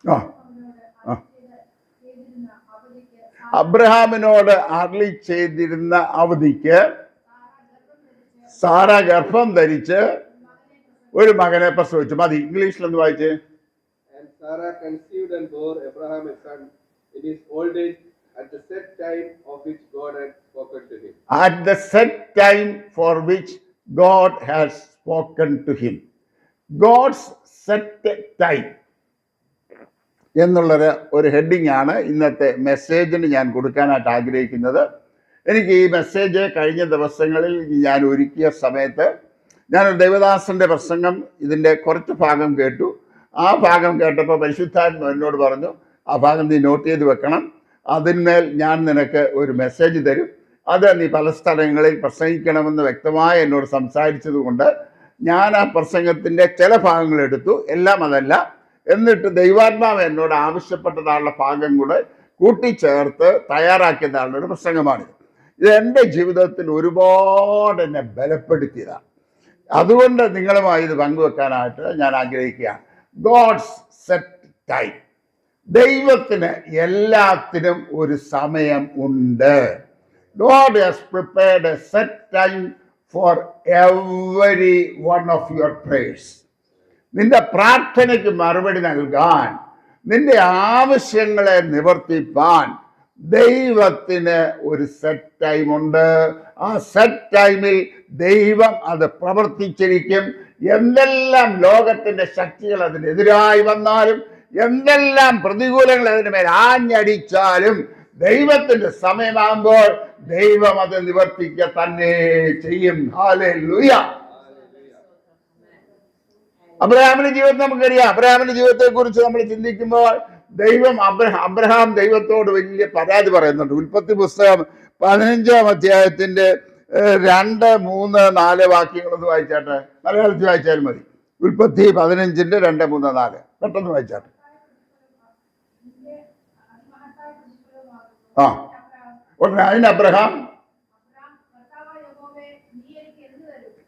ആ ആ അബ്രഹാമിനോട് അരുളി ചെയ്തിരുന്ന അവധിക്ക് സാറ ഗർഭം ധരിച്ച് ഒരു മകനെ പ്രസവിച്ചു. മതി, ഇംഗ്ലീഷിലൊന്ന് വായിച്ചേ. And Sarah conceived and bore Abraham a son in his old age at the set time of which God had spoken to him. At the set time for which God has spoken to him. God's set time എന്നുള്ളൊരു ഒരു heading ആണ് ഇന്നത്തെ മെസ്സേജിന് ഞാൻ കൊടുക്കാനായിട്ട് ആഗ്രഹിക്കുന്നത്. എനിക്ക് ഈ message കഴിഞ്ഞ ദിവസങ്ങളിൽ ഞാൻ ഒരുക്കിയ സമയത്ത് ഞാനൊരു ദേവദാസൻ്റെ പ്രസംഗം ഇതിൻ്റെ കുറച്ച് ഭാഗം കേട്ടു. ആ ഭാഗം കേട്ടപ്പോൾ പരിശുദ്ധാത്മാവ് എന്നോട് പറഞ്ഞു, ആ ഭാഗം നീ നോട്ട് ചെയ്ത് വെക്കണം, അതിന്മേൽ ഞാൻ നിനക്ക് ഒരു മെസ്സേജ് തരും, അത് നീ പല സ്ഥലങ്ങളിൽ പ്രസംഗിക്കണമെന്ന് വ്യക്തമായി എന്നോട് സംസാരിച്ചത് കൊണ്ട് ഞാൻ ആ പ്രസംഗത്തിൻ്റെ ചില ഭാഗങ്ങൾ എടുത്തു, എല്ലാം അതല്ല. എന്നിട്ട് ദൈവാത്മാവ് എന്നോട് ആവശ്യപ്പെട്ടതായുള്ള ഭാഗം കൂടെ കൂട്ടിച്ചേർത്ത് തയ്യാറാക്കിയതാണ് ഒരു പ്രസംഗമാണിത്. ഇത് എൻ്റെ ജീവിതത്തിൽ ഒരുപാട് എന്നെ ബലപ്പെടുത്തിയതാണ്. അതുകൊണ്ട് നിങ്ങളുമായി ഇത് പങ്കുവെക്കാനായിട്ട് ഞാൻ ആഗ്രഹിക്കുകയാണ്. God's set time. ദൈവത്തിന് എല്ലാത്തിനും ഒരു സമയം ഉണ്ട്. God has prepared a set time for every one of your prayers. നിന്റെ പ്രാർത്ഥനയ്ക്ക് മറുപടി നൽകാൻ, നിന്റെ ആവശ്യങ്ങളെ നിവർത്തിപ്പാൻ ദൈവത്തിന് ഒരു സെറ്റ് ടൈം ഉണ്ട്. ആ സെറ്റ് ടൈമിൽ ദൈവം അത് പ്രവർത്തിച്ചിരിക്കും. എന്തെല്ലാം ലോകത്തിന്റെ ശക്തികൾ അതിനെതിരായി വന്നാലും, എന്തെല്ലാം പ്രതികൂലങ്ങൾ അതിന് മേൽ ആഞ്ഞടിച്ചാലും, ദൈവത്തിന്റെ സമയമാകുമ്പോൾ ദൈവം അത് നിവർത്തിക്കുക തന്നെ ചെയ്യും. ഹല്ലേലൂയ. അബ്രഹാമിന്റെ ജീവിതം നമുക്കറിയാം. അബ്രഹാമിന്റെ ജീവിതത്തെ കുറിച്ച് നമ്മൾ ചിന്തിക്കുമ്പോൾ ദൈവം അബ്രഹാം ദൈവത്തോട് വലിയ പരാതി പറയുന്നുണ്ട്. ഉൽപ്പത്തി പുസ്തകം 15-ാം അധ്യായത്തിന്റെ 2, 3, 4 വാക്യങ്ങളൊന്ന് വായിച്ചാട്ടെ. മലയാളത്തിൽ വായിച്ചാലും മതി. ഉൽപ്പത്തി 15-ന്റെ 2, 3, 4 പെട്ടെന്ന് വായിച്ചാട്ടെ. ആ ഉടനെ അതിന് അബ്രഹാം,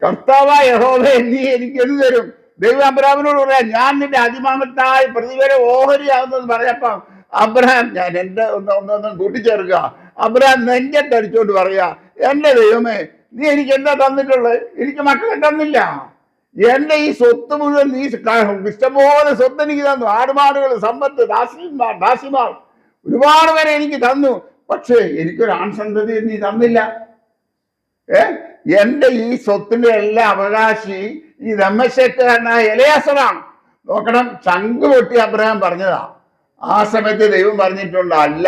കർത്താവായ യഹോവേ നീ എനിക്ക് എന്ത് തരും? ദൈവം അബ്രഹാമിനോട് പറയാം, ഞാൻ നിന്റെ അതിമാമത്തായി പ്രതിഫലം ഓഹരിയാവുന്നത് പറഞ്ഞപ്പം അബ്രഹാം, ഞാൻ എൻ്റെ ഒന്നൊന്നും കൂട്ടിച്ചേർക്കുക, അബ്രഹാം നെഞ്ചത്തടിച്ചോണ്ട് പറയാ, എൻ്റെ ദൈവമേ നീ എനിക്ക് എന്താ തന്നിട്ടുള്ളത്? എനിക്ക് മക്കളെ തന്നില്ല. എൻ്റെ ഈ സ്വത്ത് മുഴുവൻ നീ ഇഷ്ടംപോലെ സ്വത്ത് എനിക്ക് തന്നു. ആടുമാടുകൾ, സമ്പത്ത്, ദാസിമാർ ഒരുപാട് പേരെ എനിക്ക് തന്നു. പക്ഷേ എനിക്കൊരു ആൺസന്തതി നീ തന്നില്ല. എൻ്റെ ഈ സ്വത്തിന്റെ എല്ലാ അവകാശി ഈ ദമ്മശേഖരനായ എലയാസറാണ്. നോക്കണം, ചങ്ക് പൊട്ടി അബ്രഹാം പറഞ്ഞതാ. ആ സമയത്ത് ദൈവം പറഞ്ഞിട്ടുണ്ട്, അല്ല,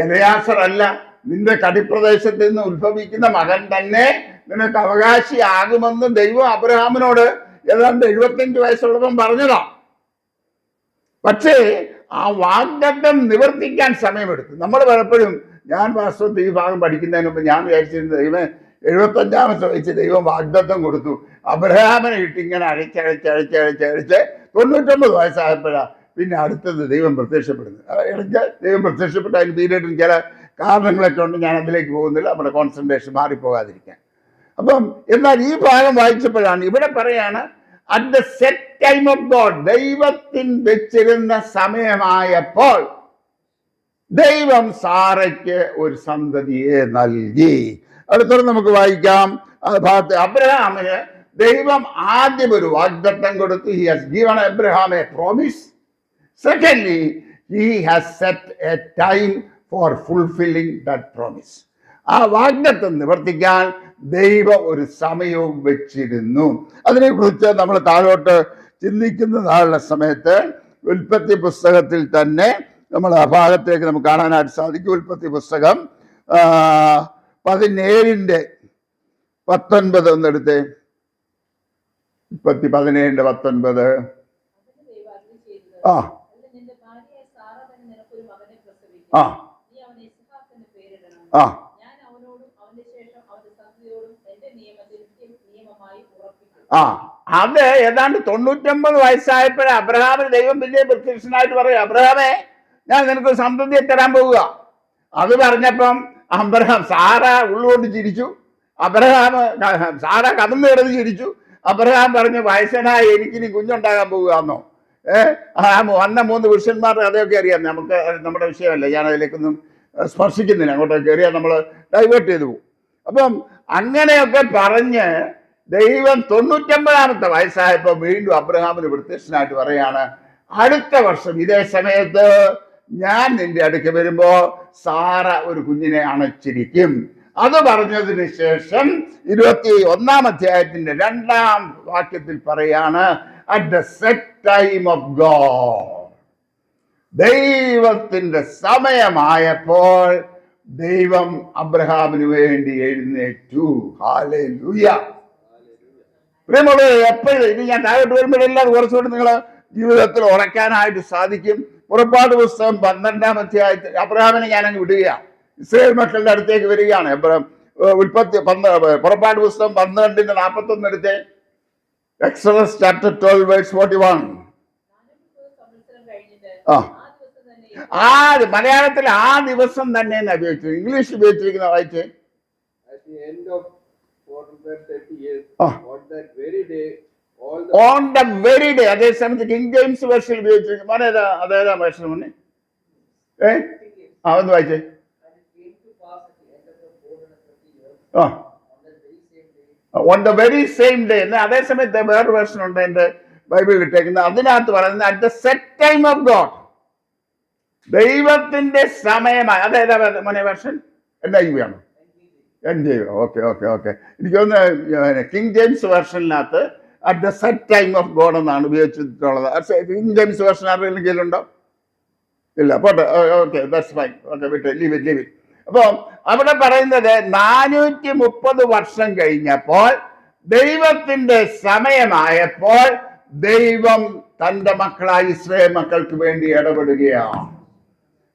എലയാസർ അല്ല, നിന്റെ കടിപ്രദേശത്ത് നിന്ന് ഉത്ഭവിക്കുന്ന മകൻ തന്നെ നിനക്ക് അവകാശിയാകുമെന്ന് ദൈവം അബ്രഹാമിനോട് ഏതാണ്ട് 75 വയസ്സുള്ളപ്പം പറഞ്ഞതാ. പക്ഷേ ആ വാഗ്ദത്തം നിവർത്തിക്കാൻ സമയമെടുത്തു. നമ്മൾ പലപ്പോഴും, ഞാൻ വാസ്തവത്തിൽ ഈ ഭാഗം പഠിക്കുന്നതിന് മുമ്പ് ഞാൻ വിചാരിച്ചിരുന്നത്, ദൈവം 75-ാമത്തെ വയസ്സ് ദൈവം വാഗ്ദത്തം കൊടുത്തു, അബ്രഹാമിനെ ഇട്ടിങ്ങനെ അഴിച്ച് 99 വയസ്സായപ്പോഴാണ് പിന്നെ അടുത്തത് ദൈവം പ്രത്യക്ഷപ്പെടുന്നത്. ഇടയ്ക്ക് ദൈവം പ്രത്യക്ഷപ്പെട്ട അതിന് പീരീഡിന് ചില കാരണങ്ങളൊക്കെ ഉണ്ട്, ഞാൻ അതിലേക്ക് പോകുന്നില്ല, നമ്മുടെ കോൺസെൻട്രേഷൻ മാറിപ്പോകാതിരിക്കാൻ. അപ്പം എന്നാൽ ഈ ഭാഗം വായിച്ചപ്പോഴാണ് ഇവിടെ പറയാണ്, at the set time of God, ദൈവത്തിന് വെച്ചിരുന്ന സമയമായപ്പോൾ ദൈവം സാറയ്ക്ക് ഒരു സന്തതിയെ നൽകി. അടുത്തോടെ നമുക്ക് വായിക്കാം. ഭാഗത്ത് അബ്രഹാമിന് ദൈവം ആദ്യം ഒരു വാഗ്ദത്തം കൊടുത്തു. He has given Abraham A promise. Secondly, he has set A time for fulfilling that promise. ആ വാഗ്ദത്തം നിവർത്തിക്കാൻ ദൈവം ഒരു സമയവും വെച്ചിരുന്നു. അതിനെക്കുറിച്ച് നമ്മൾ താഴോട്ട് ചിന്തിക്കുന്നതായുള്ള സമയത്ത് ഉൽപ്പത്തി പുസ്തകത്തിൽ തന്നെ നമ്മൾ ആ ഭാഗത്തേക്ക് നമുക്ക് കാണാനായിട്ട് സാധിക്കും. ഉൽപ്പത്തി പുസ്തകം 17-19 ഒന്നെടുത്തേ. ഉൽപ്പത്തി 17-19. ആ ആ ആ ആ അത് ഏതാണ്ട് 99 വയസ്സായപ്പോഴേ അബ്രഹാമിന് ദൈവം വലിയ പ്രത്യക്ഷനായിട്ട് പറയും, അബ്രഹാമേ ഞാൻ നിനക്ക് സന്തതിയെ തരാൻ പോവുക. അത് പറഞ്ഞപ്പം അബ്രഹാം, സാറ ഉള്ളുകൊണ്ട് ചിരിച്ചു. സാറ കടന്നു കിടന്ന് ചിരിച്ചു. അബ്രഹാം പറഞ്ഞു, വയസ്സനായി എനിക്കിനി കുഞ്ഞുണ്ടാകാൻ പോവുകയെന്നോ? വന്ന 3 പുരുഷന്മാരുടെ കഥയൊക്കെ അറിയാം. നമുക്ക് നമ്മുടെ വിഷയമല്ല, ഞാൻ അതിലേക്കൊന്നും സ്പർശിക്കുന്നില്ല. അങ്ങോട്ടൊക്കെ കയറിയാൽ നമ്മൾ ഡൈവേർട്ട് ചെയ്തു പോകും. അപ്പം അങ്ങനെയൊക്കെ പറഞ്ഞ് ദൈവം 99-ാമത്തെ വയസ്സായപ്പോൾ വീണ്ടും അബ്രഹാമിന് പ്രത്യക്ഷനായിട്ട് പറയാണ്, അടുത്ത വർഷം ഇതേ സമയത്ത് ഞാൻ നിന്റെ അടുക്ക് വരുമ്പോ സാറ ഒരു കുഞ്ഞിനെ അണച്ചിരിക്കും. അത് പറഞ്ഞതിന് ശേഷം 21-ാം അധ്യായത്തിന്റെ 2-ാം വാക്യത്തിൽ പറയാണ്, at the set time of God, ദൈവത്തിന്റെ സമയമായപ്പോൾ ദൈവം അബ്രഹാമിന് വേണ്ടി എഴുന്നേറ്റു. ഹല്ലേലൂയ. പ്രിയമുള്ളവരെ, എപ്പോഴും ഇത് ഞാൻ താഴോട്ട് വരുമ്പോഴെല്ലാം കുറച്ചുകൂടി നിങ്ങൾ ജീവിതത്തിൽ ഉറക്കാനായിട്ട് സാധിക്കും. പുറപ്പാട് പുസ്തകം 12-ാം അധ്യായത്തിൽ അബ്രഹാമിനെ ഞാനങ്ങ് വിടുകയാണ്, ഇസ്രായേൽ മക്കളുടെ അടുത്തേക്ക് വരികയാണ്. പുറപ്പാട് പുസ്തകം 12:41 എടുത്തേ. Exodus chapter 12 verse 41. മലയാളത്തിൽ ആ ദിവസം തന്നെ ഉപയോഗിച്ചു, ഇംഗ്ലീഷ് ഉപയോഗിച്ചിരിക്കുന്ന വായിച്ചേ. On the very day. അതേസമയത്ത് കിങ് ജെയിംസ് വേർഷൻ ഉപയോഗിച്ചിരിക്കുന്നു. അതേതാ വേർഷൻ മുന്നേ? ഒന്ന് വായിച്ചേ. On the very same day എന്ന്. അതേസമയത്ത് വേറൊരു വേർഷൻ ഉണ്ട് എൻ്റെ ബൈബിളിൽ ഇട്ടേക്കുന്നത്. അതിനകത്ത് പറയുന്നത് at the set time of God, ദൈവത്തിന്റെ സമയമായി. അതേതാ മോനെ വേർഷൻ? എൻ്റെ ഐവിയാണോ? എൻ്റെ ഓക്കെ ഓക്കെ ഓക്കെ. എനിക്കൊന്ന് കിങ് ജെയിംസ് വേർഷനിനകത്ത് at the set time of God എന്നാണ് ഉപയോഗിച്ചിട്ടുള്ളത്. കിങ് ജെയിംസ് വേർഷൻ ആരുടെയും കയ്യിലുണ്ടോ? ഇല്ല, പോട്ടെ. Okay, that's fine. ഓക്കെ, വിട്ട് ലീവ് ഇറ്റ്. അപ്പൊ അവിടെ പറയുന്നത് 430 വർഷം കഴിഞ്ഞപ്പോൾ ദൈവത്തിന്റെ സമയമായപ്പോൾ ദൈവം തന്റെ മക്കളായ ഇസ്രായേൽ മക്കൾക്ക് വേണ്ടി ഇടപെടുകയാണ്.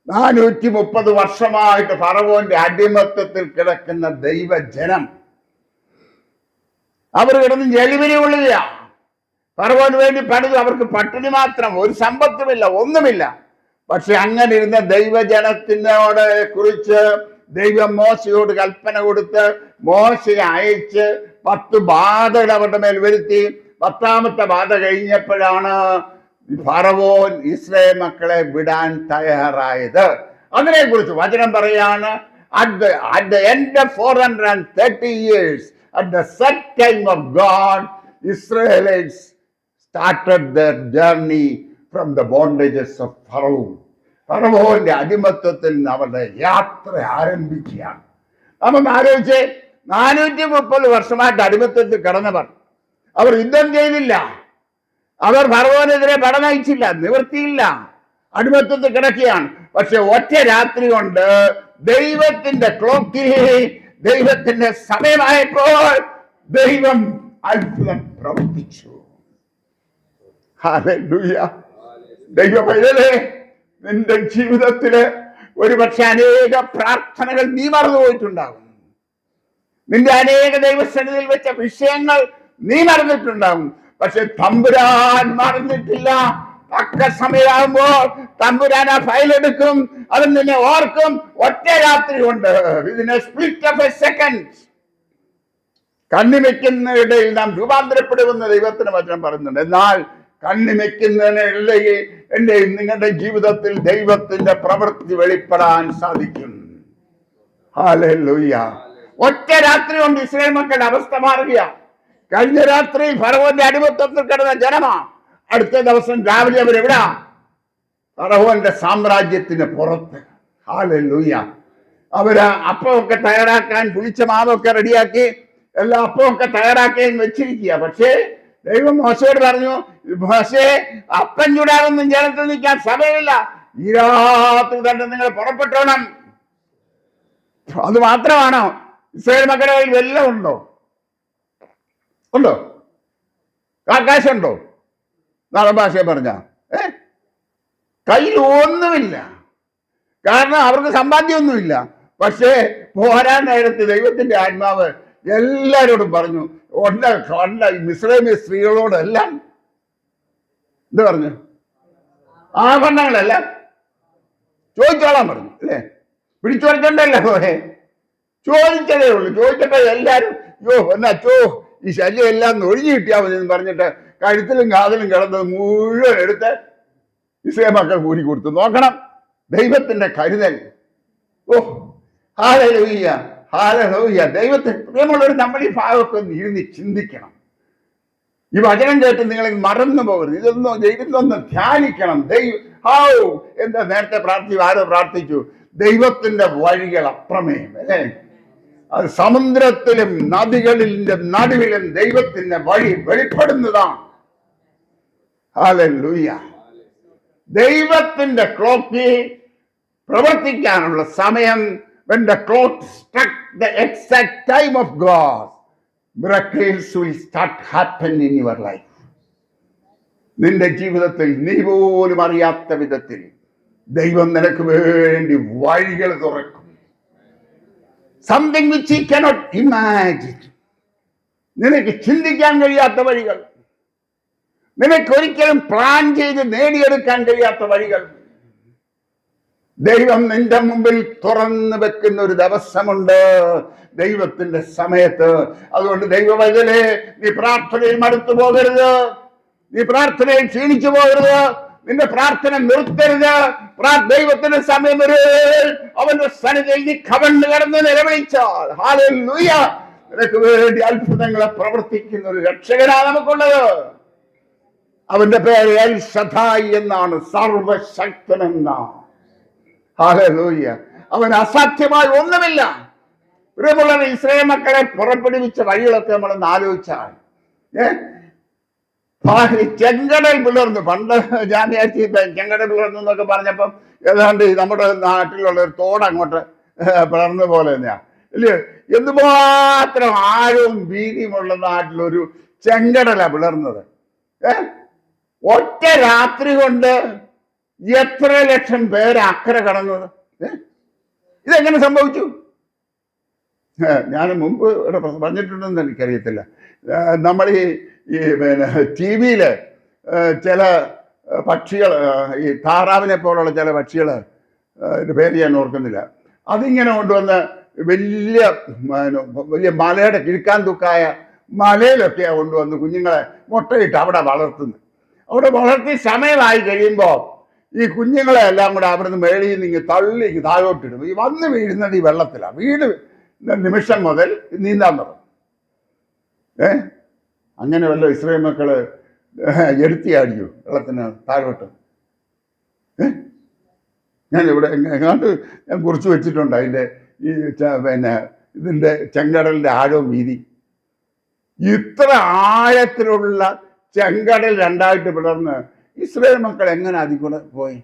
430 വർഷമായിട്ട് ഫറവോന്റെ അടിമത്തത്തിൽ കിടക്കുന്ന ദൈവജനം, അവർ കിടന്ന് ജലിവിരി കൊള്ളുകയാ. ഫറവോന് വേണ്ടി പണിതു. അവർക്ക് പട്ടിണി മാത്രം, ഒരു സമ്പത്തുമില്ല, ഒന്നുമില്ല. പക്ഷെ അങ്ങനെ ഇരുന്ന ദൈവജനത്തിനോട് കുറിച്ച് ദൈവം മോശയോട് കൽപ്പന കൊടുത്ത് മോശയെ അയച്ച് 10 ബാധകൾ അവരുടെ മേൽ വരുത്തി. 10ാമത്തെ ബാധ കഴിഞ്ഞപ്പോഴാണ് ഫറവോൻ ഇസ്രായേൽ മക്കളെ വിടാൻ തയ്യാറായത്. അതിനെക്കുറിച്ച് വചനം പറയാണ്, at the end of 430 years, at the set time of God, Israelites started their journey from the bondages of Pharaoh. ഫറവോന്റെ അടിമത്തത്തിൽ നിന്ന് അവരുടെ യാത്ര ആരംഭിക്കുകയാണ്. നമ്മൾ ആലോചിച്ച് 430 വർഷമായിട്ട് അടിമത്തത്തിൽ കടന്നവർ, അവർ യുദ്ധം ചെയ്തില്ല, അവർ ഫറവോനെതിരെ പട നയിച്ചില്ല, നിവൃത്തിയില്ല, അടിമത്തത്തിൽ കിടക്കുകയാണ്. പക്ഷെ ഒറ്റ രാത്രി കൊണ്ട് ദൈവത്തിന്റെ ക്ലോക്കിൽ, ദൈവത്തിന്റെ സമയമായപ്പോൾ ദൈവം അത്ഭുതം പ്രവർത്തിച്ചു. ഹല്ലേലൂയ. ദൈവമേ, നിന്റെ ജീവിതത്തില് ഒരുപക്ഷെ അനേക പ്രാർത്ഥനകൾ നീ മറന്നുപോയിട്ടുണ്ടാകും. നിന്റെ അനേക ദൈവസന്നിധിയിൽ വെച്ച വിഷയങ്ങൾ നീ മറന്നിട്ടുണ്ടാകും. പക്ഷെ തമ്പുരാൻ മറന്നിട്ടില്ല. തക്ക സമയമാകുമ്പോൾ തമ്പുരാൻ ആ ഫയൽ എടുക്കും, അത് നിന്നെ ഓർക്കും. ഒറ്റ രാത്രി കൊണ്ട്, ഇതിനെ സ്പ്ലിറ്റ് ഓഫ് എ സെക്കൻഡ്, കണ്ണിമയ്ക്കുന്നതിനിടയിൽ നാം രൂപാന്തരപ്പെടുമെന്ന് ദൈവത്തിന് വചനം പറയുന്നുണ്ട്. എന്നാൽ കണ്ണിമയ്ക്കുന്നതിനിടയിൽ എൻ്റെ നിങ്ങളുടെ ജീവിതത്തിൽ ദൈവത്തിന്റെ പ്രവൃത്തി വെളിപ്പെടാൻ സാധിക്കും. ഹല്ലേലൂയ. ഒറ്റ രാത്രി കൊണ്ട് ഇസ്രായേൽ മക്കളുടെ അവസ്ഥ മാറുകയാണ്. കഴിഞ്ഞ രാത്രി ഫറവോന്റെ അടിമത്തത്തിൽ കിടന്ന ജനമാ. അടുത്ത ദിവസം രാവിലെ അവരെവിടാ? ഫറവോന്റെ സാമ്രാജ്യത്തിന് പുറത്ത്. ഹല്ലേലൂയ. അവര് അപ്പമൊക്കെ തയ്യാറാക്കാൻ, പുളിച്ച മാവൊക്കെ റെഡിയാക്കി, എല്ലാ അപ്പമൊക്കെ തയ്യാറാക്കുകയും വെച്ചിരിക്കുക. പക്ഷേ ദൈവം മോശയോട് പറഞ്ഞു, മോശേ, അപ്പം ചൂടാനൊന്നും ജനത്തിൽ നിൽക്കാൻ സമയമില്ല, ഈ രാത്രി തന്നെ നിങ്ങൾ പുറപ്പെട്ടോണം. അത് മാത്രമാണോ? ഇസ്രായേൽ മക്കളുടെ കയ്യിൽ വെല്ലം ഉണ്ടോ? ആകാശമുണ്ടോ? നാടൻ ഭാഷയെ പറഞ്ഞ കയ്യിൽ ഒന്നുമില്ല. കാരണം അവർക്ക് സമ്പാദ്യമൊന്നുമില്ല. പക്ഷേ പോരാൻ നേരത്ത് ദൈവത്തിന്റെ ആത്മാവ് എല്ലാരോടും പറഞ്ഞു, മിസ്രൈമി സ്ത്രീകളോടെല്ലാം എന്ത് പറഞ്ഞു? ആഭരണങ്ങളെല്ലാം ചോദിച്ചോളാൻ പറഞ്ഞു. അല്ലേ? പിടിച്ചു വരച്ചോണ്ടല്ലേ പോരെ? ചോദിച്ചതേ ഉള്ളൂ. ചോദിച്ചപ്പോ എല്ലാരും, യോ എന്നാ ഈ ശല്യം എല്ലാം ഒഴിഞ്ഞു കിട്ടിയാൽ മതി എന്ന് പറഞ്ഞിട്ട് കഴുത്തിലും കാതിലും കിടന്നത് മുഴുവൻ എടുത്ത് ഇസ്രായേൽ മക്കൾ കൂടി കൊടുത്തു. നോക്കണം ദൈവത്തിന്റെ കരുതൽ. ഓ ഹല്ലേലൂയ, ഹല്ലേലൂയ. ദൈവത്തിന് പ്രിയമുള്ളവർ, നമ്മൾ ഈ ഭാഗമൊക്കെ ഒന്ന് ഇരുന്ന് ചിന്തിക്കണം. ഈ വചനം കേട്ട് നിങ്ങൾ മറന്നു പോകരുത്. ഇതൊന്ന് ധ്യാനിക്കണം. എന്താ നേരത്തെ ആരോ പ്രാർത്ഥിച്ചു, ദൈവത്തിന്റെ വഴികൾ അപ്രമേയം, അല്ലേ? അത് സമുദ്രത്തിലും നദികളിന്റെ നടുവിലും ദൈവത്തിന്റെ വഴി വെളിപ്പെടുന്നതാണ്. ഹല്ലേലൂയ. ദൈവത്തിന്റെ ക്ലോക്കിൽ പ്രവർത്തിക്കാനുള്ള സമയം, when the clock struck the exact time of God, miracles will start happening in your life. നിന്റെ ജീവിതത്തിൽ നീ പോലും അറിയാത്ത വിധത്തിൽ ദൈവം നിനക്ക് വേണ്ടി വഴികൾ തുറക്കും. Something which you cannot imagine. നിനക്ക് ചിന്തിക്കാൻ കഴിയാത്ത വഴികൾ, നിനക്കൊരിക്കലും പ്ലാൻ ചെയ്ത് നേടിയെടുക്കാൻ കഴിയാത്ത വഴികൾ ദൈവം നിന്റെ മുമ്പിൽ തുറന്നു വെക്കുന്ന ഒരു ദിവസമുണ്ട് ദൈവത്തിന്റെ സമയത്ത്. അതുകൊണ്ട് ദൈവവചനേ, നീ പ്രാർത്ഥനയിൽ മടുത്തു പോകരുത്, നീ പ്രാർത്ഥനയിൽ ക്ഷീണിച്ചു പോകരുത്, നിന്റെ പ്രാർത്ഥന നിർത്തരുത്. ദൈവത്തിന്റെ സമയം വരെ അവന്റെ സന്നിധിയിൽ നീ കവണ്ട് കിടന്ന് നിലവിളിച്ചാൽ, ഹല്ലേലൂയ, നിനക്ക് വേണ്ടി അത്ഭുതങ്ങളെ പ്രവർത്തിക്കുന്ന ഒരു രക്ഷകനാണ് നമുക്കുള്ളത്. അവന്റെ പേര് എൽ ശദ്ദായി എന്നാണ്, സർവശക്തനെന്നാണ്. ഹല്ലേലൂയ. അവൻ അസാധ്യമായി ഒന്നുമില്ല. പ്രിയമുള്ളവർ, ഇസ്രായേൽ മക്കളെ പുറപ്പെടുവിച്ച വഴികളൊക്കെ നമ്മളൊന്ന് ആലോചിച്ചാൽ, ചെങ്കടൽ പിളർന്നു. പണ്ട് ഞാൻ വിചാരിച്ചു ചെങ്കടൽ പിളർന്നു എന്നൊക്കെ പറഞ്ഞപ്പം ഏതാണ്ട് നമ്മുടെ നാട്ടിലുള്ള ഒരു തോടങ്ങോട്ട് പിളർന്ന പോലെ തന്നെയാ, ഇല്ലയോ? എന്തുമാത്രം ആഴവും വീതിയുമുള്ള നാട്ടിലൊരു ചെങ്കടലാ പിളർന്നത്. ഒറ്റ രാത്രി കൊണ്ട് എത്ര ലക്ഷം പേര് അക്കരെ കടന്നത്? ഇതെങ്ങനെ സംഭവിച്ചു? ഞാൻ മുമ്പ് ഇവിടെ പറഞ്ഞിട്ടുണ്ടെന്ന് എനിക്കറിയത്തില്ല. നമ്മൾ ഈ പിന്നെ TV-യിൽ ചില പക്ഷികൾ, ഈ താറാവിനെ പോലുള്ള ചില പക്ഷികൾ, പേര് ഞാൻ ഓർക്കുന്നില്ല, അതിങ്ങനെ കൊണ്ടുവന്ന് വലിയ വലിയ മലയുടെ കിഴക്കാൻ തൂക്കായ മലയിലൊക്കെയാണ് കൊണ്ടുവന്ന് കുഞ്ഞുങ്ങളെ മുട്ടയിട്ട് അവിടെ വളർത്തുന്നു. അവിടെ വളർത്തി സമയമായി കഴിയുമ്പോൾ ഈ കുഞ്ഞുങ്ങളെ എല്ലാം കൂടെ അവിടെ നിന്ന് മേളിൽ നിന്ന് ഇങ്ങനെ തള്ളി താഴോട്ടിടും. ഈ വന്ന് വീഴുന്നത് ഈ വെള്ളത്തിലാണ്. വീട് നിമിഷം മുതൽ നീന്താൻ തുടങ്ങും. അങ്ങനെ വല്ല ഇസ്രായേൽ മക്കള് എടുത്തിയാടിയോ വെള്ളത്തിന് താഴോട്ട്? ഞാനിവിടെ എങ്ങാണ്ട് ഞാൻ കുറിച്ച് വെച്ചിട്ടുണ്ട് അതിൻ്റെ ഈ പിന്നെ ഇതിൻ്റെ ചെങ്കടലിൻ്റെ ആഴവും വീതി. ഇത്ര ആഴത്തിലുള്ള ചെങ്കടൽ രണ്ടായിട്ട് പിളർന്ന് ഇസ്രായേൽ മക്കൾ എങ്ങനെ അതിൽ കൂടെ പോയി?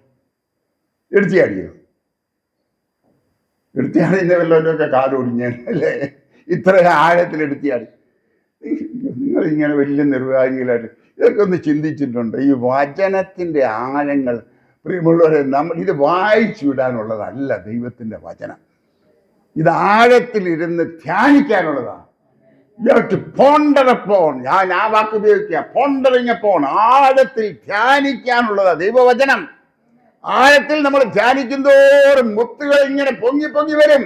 എടുത്തിയാടിയോ? എടുത്തിയാടിൻ്റെ വല്ലവരൊക്കെ കാലൊടിഞ്ഞാൽ അല്ലേ? ഇത്ര ആഴത്തിൽ എടുത്തിയാടി. നിങ്ങളിങ്ങനെ വലിയ നിർവാഹികളായിട്ട് ഇതൊക്കെ ഒന്ന് ചിന്തിച്ചിട്ടുണ്ട്? ഈ വചനത്തിൻ്റെ ആഴങ്ങൾ, പ്രിയമുള്ളവരെ, നമ്മൾ ഇത് വായിച്ചു വിടാനുള്ളതല്ല ദൈവത്തിൻ്റെ വചനം. ഇത് ആഴത്തിലിരുന്ന് ധ്യാനിക്കാനുള്ളതാണ്. You have to ponder upon. ഞാൻ ആ വാക്ക് ഉപയോഗിക്കുക, pondering upon. ആഴത്തിൽ ധ്യാനിക്കാനുള്ളതാ ദൈവവചനം. ആഴത്തിൽ നമ്മൾ ധ്യാനിക്കുന്തോറും മുത്തുകൾ ഇങ്ങനെ പൊങ്ങി പൊങ്ങി വരും.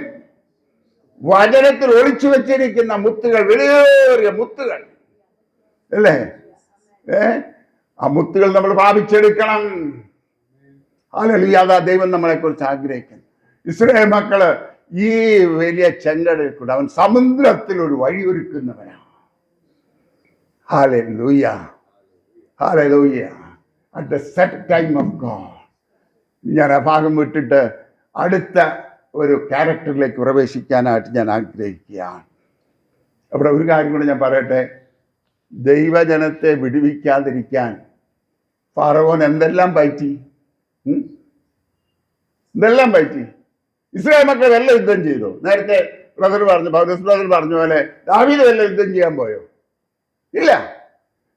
വചനത്തിൽ ഒളിച്ചു വെച്ചിരിക്കുന്ന മുത്തുകൾ, വിലയേറിയ മുത്തുകൾ, അല്ലേ? ആ മുത്തുകൾ നമ്മൾ പ്രാപിച്ചെടുക്കണം. ഹല്ലേലൂയ. അതാ ദൈവം നമ്മളെ കുറിച്ച് ആഗ്രഹിക്കുന്നു. ഇസ്രായേൽ മക്കള് ഈ വലിയ ചെങ്കടലിൽ കൂടെ അവൻ സമുദ്രത്തിൽ ഒരു വഴിയൊരുക്കുന്നവനാണ്. Hallelujah, hallelujah. At the set time of God. ഞാൻ ആ ഭാഗം വിട്ടിട്ട് അടുത്ത ഒരു ക്യാരക്ടറിലേക്ക് പ്രവേശിക്കാനായിട്ട് ഞാൻ ആഗ്രഹിക്കുകയാണ്. അവിടെ ഒരു കാര്യം കൂടെ ഞാൻ പറയട്ടെ. ദൈവജനത്തെ വിടുവിക്കാതിരിക്കാൻ ഫറവോൻ എന്തെല്ലാം പറ്റി? എന്തെല്ലാം പറ്റി? ഇസ്രായേൽ മക്കൾ വല്ല യുദ്ധം ചെയ്തോ? നേരത്തെ ബ്രദർ പറഞ്ഞു, പൗലോസ് ബ്രദർ പറഞ്ഞ പോലെ ദാവീദ് വല്ല യുദ്ധം ചെയ്യാൻ പോയോ? ഇല്ല.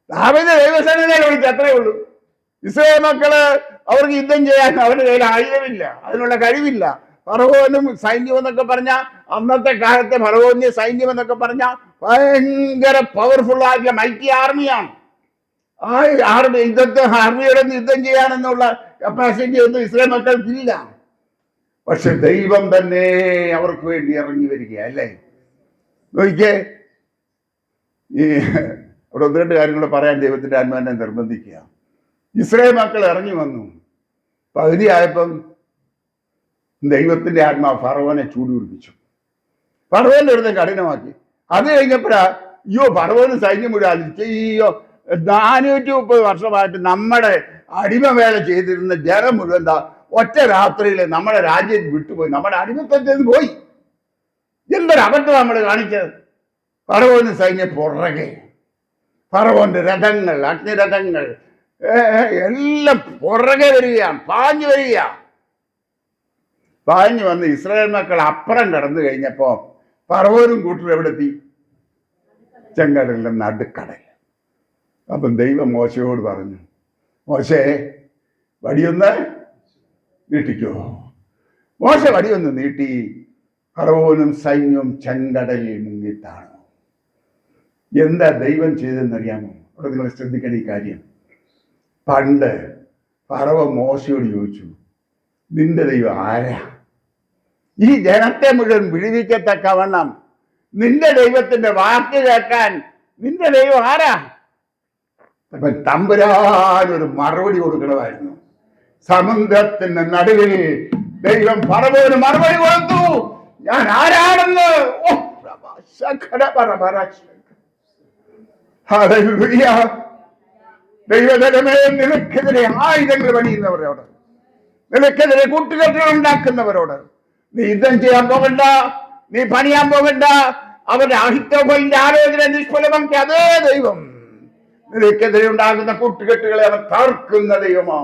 ദാവീദ് ദൈവസേനയെ വിളിച്ചു, അത്രേ ഉള്ളൂ. ഇസ്രായേൽ മക്കള് അവർക്ക് യുദ്ധം ചെയ്യാൻ അവരുടെ കയ്യിൽ ആയുധമില്ല, അതിനുള്ള കഴിവില്ല. ഫറവോനും സൈന്യം എന്നൊക്കെ പറഞ്ഞാൽ, അന്നത്തെ കാലത്തെ ഫറവോന്യ സൈന്യം എന്നൊക്കെ പറഞ്ഞാൽ ഭയങ്കര പവർഫുൾ ആയിട്ടുള്ള മൈറ്റി ആർമിയാണ്. ആ ആർമിയോടെ യുദ്ധം ചെയ്യാനെന്നുള്ള കപ്പാസിറ്റി ഒന്നും ഇസ്രായേൽ മക്കൾക്കില്ല. പക്ഷെ ദൈവം തന്നെ അവർക്ക് വേണ്ടി ഇറങ്ങി വരിക, അല്ലേ? നോക്കിക്കേ, ഈ അവിടെ ഒന്ന് രണ്ട് കാര്യങ്ങൾ പറയാൻ ദൈവത്തിൻ്റെ ആത്മാവിനെ നിർബന്ധിക്കുക. ഇസ്രായേൽ മക്കൾ ഇറങ്ങി വന്നു. പകുതിയായപ്പം ദൈവത്തിൻ്റെ ആത്മാവ് ഫറവോനെ ചൂട് പിടിപ്പിച്ചു. ഫറവോന്റെ അടുത്ത് കഠിനമാക്കി. അത് കഴിഞ്ഞപ്പോഴാ ഫറവോന് സൈന്യം മുഴുവൻ അയ്യോ 430 വർഷമായിട്ട് നമ്മുടെ അടിമവേല ചെയ്തിരുന്ന ജനം മുഴുവൻ ഒറ്റ രാത്രിയിൽ നമ്മുടെ രാജ്യം വിട്ടുപോയി, നമ്മുടെ അടിമത്തത്തിൽ പോയി. എന്തൊരു അബദ്ധം നമ്മൾ കാണിച്ചത്. ഫറവോന് സൈന്യം പുറകെ, ഫറവോന്റെ രഥങ്ങൾ, അഗ്നിരഥങ്ങൾ എല്ലാം പുറകെ വരികയാണ്, പാഞ്ഞു വരികയാണ്. പാഞ്ഞു വന്ന് ഇസ്രായേൽ മക്കൾ അപ്പുറം കടന്നു കഴിഞ്ഞപ്പോ ഫറവോനും കൂട്ടരും എവിടെത്തി? ചെങ്കടലിന്റെ നടുക്കടൽ. അപ്പം ദൈവം മോശയോട് പറഞ്ഞു, മോശേ വടിയൊന്ന് നീട്ടിക്കോ. മോശ വടിയൊന്ന് നീട്ടി. ഫറവോനും സൈന്യവും ചെങ്കടലിൽ മുങ്ങിത്താണു. എന്താ ദൈവം ചെയ്തെന്നറിയാമോ? അവിടെ നിങ്ങൾ ശ്രദ്ധിക്കണം ഈ കാര്യം. പണ്ട് ഫറവോ മോശയോട് ചോദിച്ചു, നിന്റെ ദൈവം ആരാ? ഈ ജനത്തെ മുഴുവൻ വിടുവിക്കത്തക്കവണ്ണം നിന്റെ ദൈവത്തിന്റെ വാക്ക് കേൾക്കാൻ നിന്റെ ദൈവം ആരാ? അപ്പൊ തമ്പുരാനൊരു മറുപടി കൊടുക്കണമായിരുന്നു. സമുദ്രത്തിന്റെ നടുവിൽ ദൈവം ഫറവോന് മറുപടി കൊടുത്തു, ഞാൻ ആരാണെന്ന്. ദൈവജനമേ, നിനക്കെതിരെ ആയുധങ്ങൾ പണിയുന്നവരോട്, നിനക്കെതിരെ കൂട്ടുകെട്ടുകൾ ഉണ്ടാക്കുന്നവരോട് നീ യുദ്ധം ചെയ്യാൻ പോകണ്ട, നീ പണിയാൻ പോകണ്ട. അവരുടെ അഹിതോഫലിന്റെ ആലോചന നിഷ്ഫലമാക്കി അതേ ദൈവം നിനക്കെതിരെ ഉണ്ടാകുന്ന കൂട്ടുകെട്ടുകളെ അവൻ തകർക്കുന്ന ദൈവമോ.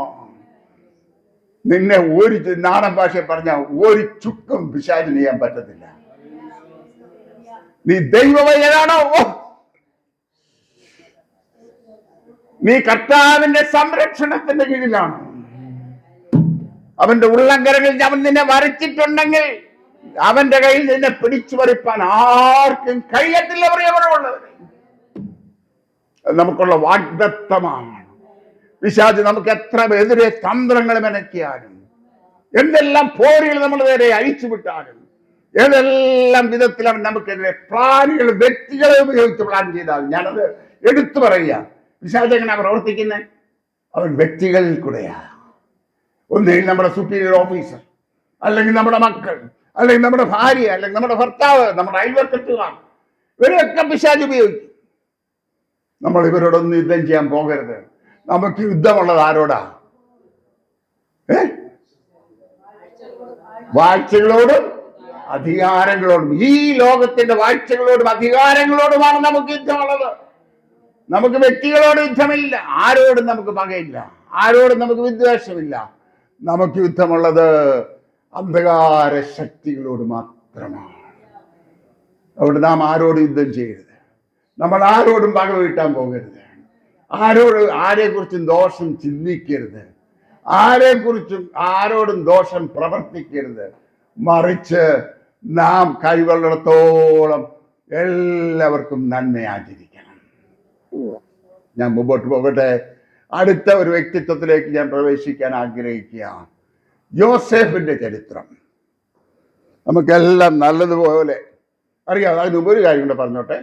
നിന്നെ ഒരു നാടൻ ഭാഷ പറഞ്ഞ ഒരു ചുക്കും പിശാചിന് ചെയ്യാൻ പറ്റത്തില്ല. നീ ദൈവവൈദ്യനാണോ? നീ കർത്താവിന്റെ സംരക്ഷണത്തിന്റെ കീഴിലാണ്. അവന്റെ ഉള്ളങ്കരങ്ങളിൽ അവൻ നിന്നെ വരച്ചിട്ടുണ്ടെങ്കിൽ അവന്റെ കയ്യിൽ നിന്നെ പിടിച്ചു പറിപ്പാൻ ആർക്കും കഴിയത്തില്ല. പ്രിയമുള്ളവരെ, നമുക്കുള്ള വാഗ്ദത്തമാണ്. പിശാച് നമുക്ക് എത്ര എതിരെ തന്ത്രങ്ങൾ മെനക്കിയാലും, എന്തെല്ലാം പോരുകൾ നമ്മൾ നേരെ അഴിച്ചുവിട്ടാലും, ഏതെല്ലാം വിധത്തിൽ അവൻ നമുക്കെതിരെ പ്ലാനുകൾ, വ്യക്തികളെ ഉപയോഗിച്ച് പ്ലാൻ ചെയ്താൽ, ഞാനത് എടുത്തു പറയുക. പിശാച് എങ്ങനെ പ്രവർത്തിക്കുന്നത്? അവൻ വ്യക്തികളിൽ കൂടെയാ. ഒന്നുകിൽ നമ്മുടെ സുപ്പീരിയർ ഓഫീസർ, അല്ലെങ്കിൽ നമ്മുടെ മക്കൾ, അല്ലെങ്കിൽ നമ്മുടെ ഭാര്യ, അല്ലെങ്കിൽ നമ്മുടെ ഭർത്താവ്, നമ്മുടെ അയൽവക്കത്തുകാർ, ഇവരെയൊക്കെ പിശാച് ഉപയോഗിക്കും. നമ്മൾ ഇവരോടൊന്നും യുദ്ധം ചെയ്യാൻ പോകരുത്. നമുക്ക് യുദ്ധമുള്ളത് ആരോടാ? വാഴ്ചകളോടും അധികാരങ്ങളോടും. ഈ ലോകത്തിന്റെ വാഴ്ചകളോടും അധികാരങ്ങളോടുമാണ് നമുക്ക് യുദ്ധമുള്ളത്. നമുക്ക് വ്യക്തികളോട് യുദ്ധമില്ല, ആരോടും നമുക്ക് പകയില്ല, ആരോടും നമുക്ക് വിദ്വേഷമില്ല. നമുക്ക് യുദ്ധമുള്ളത് അന്ധകാര ശക്തികളോട് മാത്രമാണ്. അതുകൊണ്ട് നാം ആരോടും യുദ്ധം ചെയ്യരുത്. നമ്മൾ ആരോടും പക വീട്ടാൻ പോകരുത്. ആരെക്കുറിച്ചും ദോഷം ചിന്തിക്കരുത്. ആരോടും ദോഷം പ്രവർത്തിക്കരുത്. മറിച്ച് നാം കഴിവുള്ളിടത്തോളം എല്ലാവർക്കും നന്മ ആചരിക്കണം. ഞാൻ മുമ്പോട്ട് പോകട്ടെ. അടുത്ത ഒരു വ്യക്തിത്വത്തിലേക്ക് ഞാൻ പ്രവേശിക്കാൻ ആഗ്രഹിക്കുകയാണ്. യോസേഫിന്റെ ചരിത്രം നമുക്കെല്ലാം നല്ലതുപോലെ അറിയാം. അതിന് മുമ്പ് ഒരു കാര്യം കൂടെ പറഞ്ഞോട്ടെ.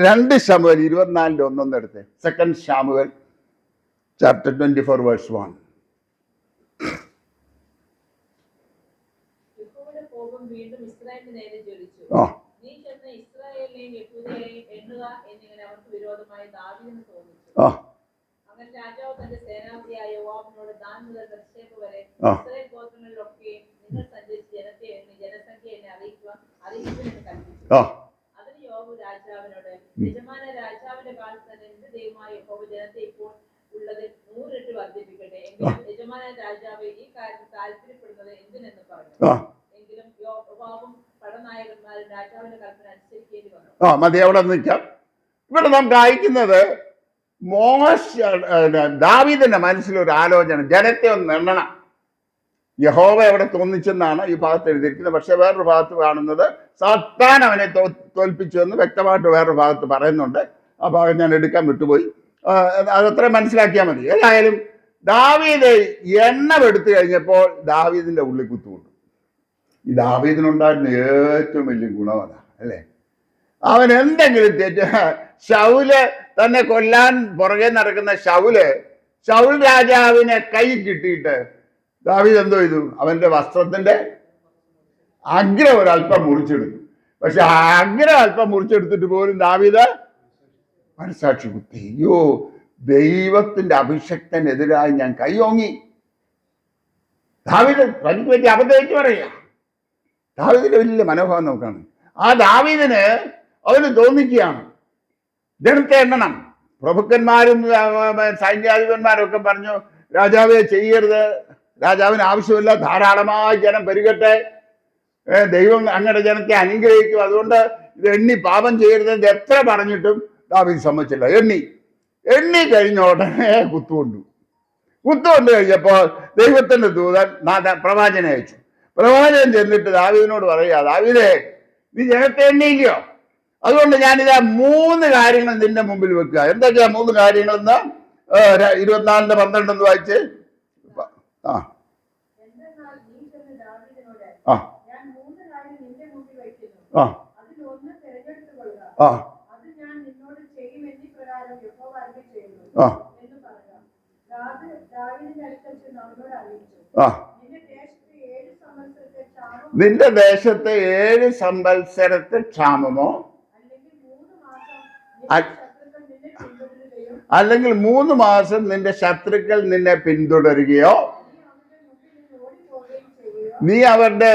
2 ശമൂവേൽ 24:1 എടുത്ത്. 2 ശമൂവേൽ chapter 24 verse 1. രാജാവ് തന്റെ സേനാപതിയായ യോവാബിനോട് ദാൻ മുതൽ ബേർശേബ വരെ ഇസ്രായേൽ ഗോത്രങ്ങളിലൊക്കെ നിങ്ങൾ സഞ്ചരിച്ച് ജനത്തെ എണ്ണി ജനസംഖ്യ എന്നെ അറിയിക്കുമെന്ന് കൽപ്പിച്ചു. അതിന് യോവാബ് രാജാവിനോട്, യജമാന രാജാവിന്റെ കാലത്ത് തന്നെ എന്റെ ദൈവമായ യഹോവ ജനത്തെ ഇപ്പോൾ ഉള്ളത് 100 ഇരട്ടി വർദ്ധിപ്പിക്കട്ടെ. എങ്കിലും യജമാന രാജാവ് ഈ കാര്യത്തിൽ താല്പര്യപ്പെടുന്നത് എന്തിനെന്ന് പറഞ്ഞു. എങ്കിലും യോവാബും പടനായകന്മാരും രാജാവിന്റെ കൽപ്പന അനുസരിക്കേണ്ടി വന്നു. മതി, അവിടെ നിൽക്കാം. ഇവിടെ നാം വായിക്കുന്നത് ദാവീദിന്റെ മനസ്സിലൊരു ആലോചന, ജനത്തെ ഒന്ന് എണ്ണണം. യഹോവ എവിടെ തോന്നിച്ചെന്നാണ് ഈ ഭാഗത്ത് എഴുതിയിരിക്കുന്നത്. പക്ഷെ വേറൊരു ഭാഗത്ത് കാണുന്നത് സാത്താൻ അവനെ തോൽപ്പിച്ചു എന്ന് വ്യക്തമായിട്ട് വേറൊരു ഭാഗത്ത് പറയുന്നുണ്ട്. ആ ഭാഗം ഞാൻ എടുക്കാൻ വിട്ടുപോയി. അതത്ര മനസ്സിലാക്കിയാൽ മതി. ഏതായാലും ദാവീദ് എണ്ണം എടുത്തു കഴിഞ്ഞപ്പോൾ ദാവീദിന്റെ ഉള്ളിൽ കുത്തുകൊണ്ടു. ഈ ദാവീദിനുണ്ടായിരുന്ന ഏറ്റവും വലിയ ഗുണം അതാ, അല്ലേ? അവൻ എന്തെങ്കിലും തെറ്റ്, ശൗല് തന്നെ കൊല്ലാൻ പുറകെ നടക്കുന്ന ശൗൽ രാജാവിനെ കൈ കിട്ടിയിട്ട് ദാവീദ് എന്തോ ചെയ്തു? അവന്റെ വസ്ത്രത്തിന്റെ അഗ്രം ഒരല്പം മുറിച്ചെടുത്തു. പക്ഷെ ആ അഗ്രം അല്പം മുറിച്ചെടുത്തിട്ട് പോലും ദാവീദ് മനസാക്ഷി കുത്തി. അയ്യോ, ദൈവത്തിന്റെ അഭിഷക്തനെതിരായി ഞാൻ കൈയോങ്ങി. ദാവീദ് തനിക്ക് പറ്റി അബദ്ധം പറയാ. ദാവീദിന്റെ വലിയ മനോഭാവം നോക്കാണ്. ആ ദാവീദിന് അവന് തോന്നിക്കുകയാണ്, ജനത്തെ എണ്ണണം. പ്രഭുക്കന്മാരും സൈന്യാധിപന്മാരും ഒക്കെ പറഞ്ഞു, രാജാവെ ചെയ്യരുത്, രാജാവിന് ആവശ്യമില്ല, ധാരാളമായി ജനം പെരുകട്ടെ, ദൈവം അങ്ങയുടെ ജനത്തെ അനുഗ്രഹിക്കും, അതുകൊണ്ട് ഇത് എണ്ണി പാപം ചെയ്യരുത്. ഇത് എത്ര പറഞ്ഞിട്ടും ദാവീദ് സമ്മതിച്ചില്ല. എണ്ണി കഴിഞ്ഞ ഉടനെ കുത്തുകൊണ്ടു കഴിഞ്ഞപ്പോൾ ദൈവത്തിന്റെ ദൂതൻ പ്രവാചകനെ അയച്ചു. പ്രവാചകൻ ചെന്നിട്ട് ദാവീദിനോട് പറയുക, ദാവീദേ, നീ ജനത്തെ എണ്ണിയില്ലയോ? അതുകൊണ്ട് ഞാനിതാ 3 കാര്യങ്ങൾ നിന്റെ മുമ്പിൽ വെക്കുക. എന്തൊക്കെയാ 3 കാര്യങ്ങളെന്ന് 24:12 വായിച്ച്. ആ ആ ആ ആ ആ നിന്റെ ദേശത്ത് 7 സംവത്സരത്തെ ക്ഷാമമോ അല്ലെങ്കിൽ 3 മാസം നിന്റെ ശത്രുക്കൾ നിന്നെ പിന്തുടരുകയോ, നീ അവരുടെ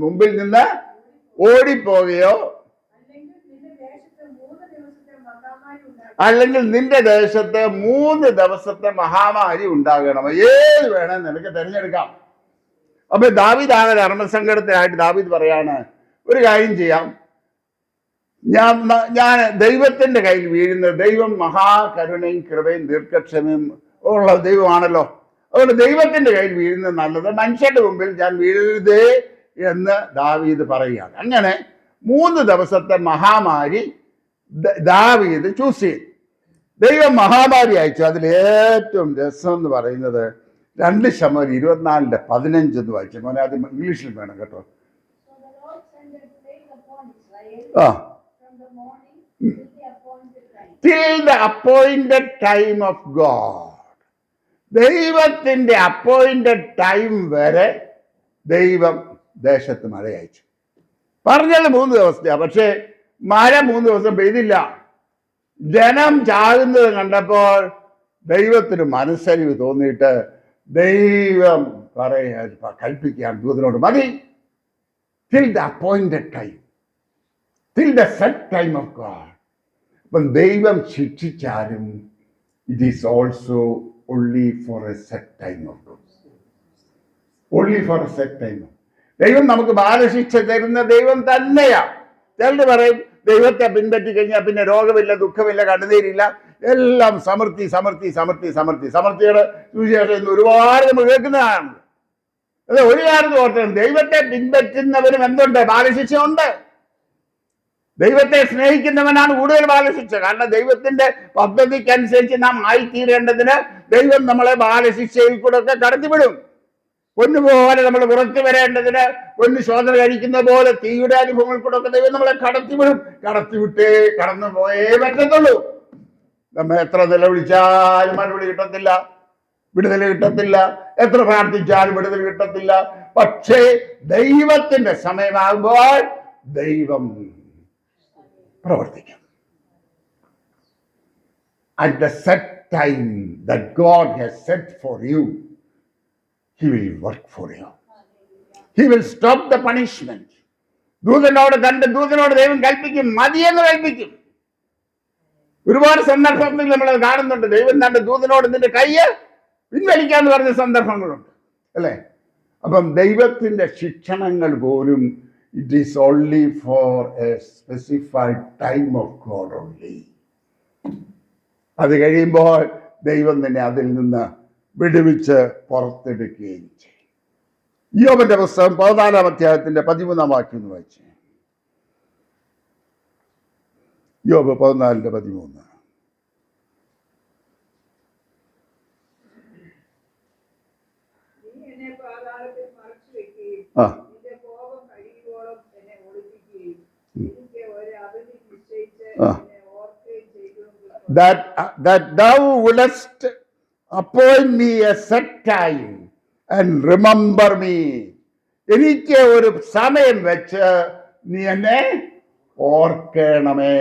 മുമ്പിൽ നിന്ന് ഓടിപ്പോകുകയോ, അല്ലെങ്കിൽ നിന്റെ ദേശത്ത് 3 ദിവസത്തെ മഹാമാരി ഉണ്ടാകണമോ. ഏത് വേണം നിനക്ക് തിരഞ്ഞെടുക്കാം. അപ്പൊ ദാവീദ് ആകെ ധർമ്മസങ്കടത്തിലായിട്ട് ദാവീദ് പറയാണ്, ഒരു കാര്യം ചെയ്യാം, ഞാൻ ദൈവത്തിന്റെ കയ്യിൽ വീഴുന്നത്, ദൈവം മഹാകരുണയും കൃപയും ദീർഘക്ഷമയും ഉള്ള ദൈവമാണല്ലോ, അതുകൊണ്ട് ദൈവത്തിന്റെ കയ്യിൽ വീഴുന്നത് നല്ലത്, മനുഷ്യന്റെ മുമ്പിൽ ഞാൻ വീഴരുതേ എന്ന് ദാവീദ് പറയുകയാണ്. അങ്ങനെ 3 ദിവസത്തെ മഹാമാരി ദാവീദ് ചൂസ് ചെയ്തു. ദൈവം മഹാമാരി അയച്ചു. അതിൽ ഏറ്റവും രസം എന്ന് പറയുന്നത് 2 ശമൂവേൽ 24:15 എന്ന് വായിച്ചു. മോനെ അത് ഇംഗ്ലീഷിൽ വേണം കേട്ടോ. ആ till the appointed time of God. ദൈവത്തിന്റെ അപ്പോയിന്റഡ് ടൈം വരെ ദൈവം ദേശത്ത് മഴ അയച്ചു. പറഞ്ഞത് 3 ദിവസത്തെയാ, പക്ഷേ മഴ 3 ദിവസം പെയ്തില്ല. ജനം ചാകുന്നത് കണ്ടപ്പോൾ ദൈവത്തിന് മനസ്സരിവ് തോന്നിയിട്ട് ദൈവം കൽപ്പിക്കുകയാണ് ദൂതനോട്, മതി, till the appointed time, till the set time of God. അപ്പം ദൈവം ശിക്ഷിച്ചാലും it is also only for a set time of God. Only for a set time. ദൈവം നമുക്ക് ബാലശിക്ഷ തരുന്ന ദൈവം തന്നെയാ. ചിലർ പറയും ദൈവത്തെ പിൻപറ്റി കഴിഞ്ഞാൽ പിന്നെ രോഗമില്ല, ദുഃഖമില്ല, കണ്ണുനീരില്ല, എല്ലാം സമൃദ്ധി സമൃദ്ധി സമൃദ്ധി സമൃദ്ധി. സമൃദ്ധിയുടെ സുവിശേഷം ഒരുപാട് നമ്മൾ കേൾക്കുന്നതാണ്. അത് ഒരു കാര്യം ഓർക്കണം, ദൈവത്തെ പിൻപറ്റുന്നവനും എന്തുണ്ട്? ബാലശിക്ഷ ഉണ്ട്. ദൈവത്തെ സ്നേഹിക്കുന്നവനാണ് കൂടുതൽ ബാലശിക്ഷ. കാരണം ദൈവത്തിന്റെ പദ്ധതിക്കനുസരിച്ച് നാം ആയിത്തീരേണ്ടതിന് ദൈവം നമ്മളെ ബാലശിക്ഷയിൽ കൂടെ ഒക്കെ കടത്തിവിടും. പൊന്നുപോലെ നമ്മൾ പുറത്തു വരേണ്ടതിന് പൊന്നു ശോധന കഴിക്കുന്ന പോലെ തീയുടെ അനുഭവങ്ങൾ കൂടെ ഒക്കെ ദൈവം നമ്മളെ കടത്തിവിട്ടേ കടന്നു പോയേ പറ്റത്തുള്ളൂ. നമ്മ എത്ര നിലവിളിച്ചാലും മറുപടി കിട്ടത്തില്ല, വിടുതൽ കിട്ടത്തില്ല, എത്ര പ്രാർത്ഥിച്ചാലും വിടുതൽ കിട്ടത്തില്ല. പക്ഷേ ദൈവത്തിന്റെ സമയമാകുമ്പോൾ ദൈവം പ്രവർത്തിക്കും. At the set time that God has set for you, He will work for you. He will stop the punishment. തന്റെ ദൂതനോട് ദൈവം കൽപ്പിക്കും, മതിയെന്ന് കൽപ്പിക്കും. ഒരുപാട് സന്ദർഭങ്ങളിൽ നമ്മൾ കാണുന്നുണ്ട്. ദൈവം തന്റെ ദൂതനോട് നിന്റെ കയ്യ് പിൻവലിക്കാന്ന് പറഞ്ഞ സന്ദർഭങ്ങളുണ്ട്, അല്ലേ? അപ്പം ദൈവത്തിന്റെ ശിക്ഷണങ്ങൾ പോലും it is only for a specified time of God only. അത് കഴിയുമ്പോൾ ദൈവം തന്നെ അതിൽ നിന്ന് വിടുവിച്ച് പുറത്തെടുക്കുകയും ചെയ്യും. യോബിന്റെ പുസ്തകം 14-ാം അധ്യായത്തിന്റെ 13-ാം വാക്യം എന്ന് വായിച്ചേ. യോബ് 14:13. ആ that thou wouldest appoint me a set time and remember me. എനിക്ക് ഒരു സമയം വെച്ച് നീ എന്നെ ഓർക്കണമേ.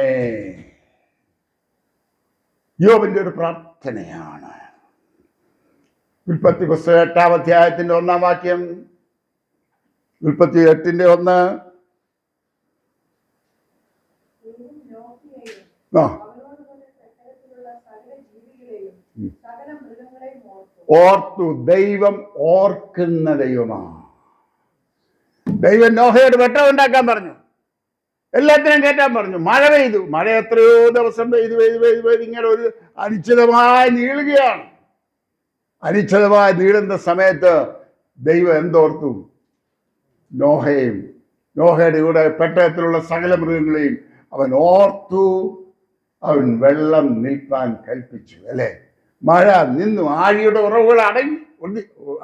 യോബിന്റെ ഒരു പ്രാർത്ഥനയാണ്. ഉൽപ്പത്തി പുസ്തകം 8-ാം അധ്യായത്തിന്റെ 1-ാം വാക്യം. ഉൽപ്പത്തി 8:1. ഓർത്തു. ദൈവം ഓർക്കുന്ന ദൈവമാണ്. ദൈവം നോഹയോട് വെട്ടം ഉണ്ടാക്കാൻ പറഞ്ഞു, എല്ലാത്തിനും കയറ്റാൻ പറഞ്ഞു. മഴ പെയ്തു. മഴ എത്രയോ ദിവസം പെയ്ത് ഇങ്ങനെ ഒരു അനിശ്ചിതമായി നീളുകയാണ്. അനിശ്ചിതമായി നീളുന്ന സമയത്ത് ദൈവം എന്തോർത്തു? നോഹയും നോഹയുടെ കൂടെ പെട്ടകത്തിലുള്ള സകല മൃഗങ്ങളെയും അവൻ ഓർത്തു. അവൻ വെള്ളം നിൽപ്പാൻ കൽപ്പിച്ചു. അല്ലേ? മഴ നിന്നു. ആഴിയുടെ ഉറവുകൾ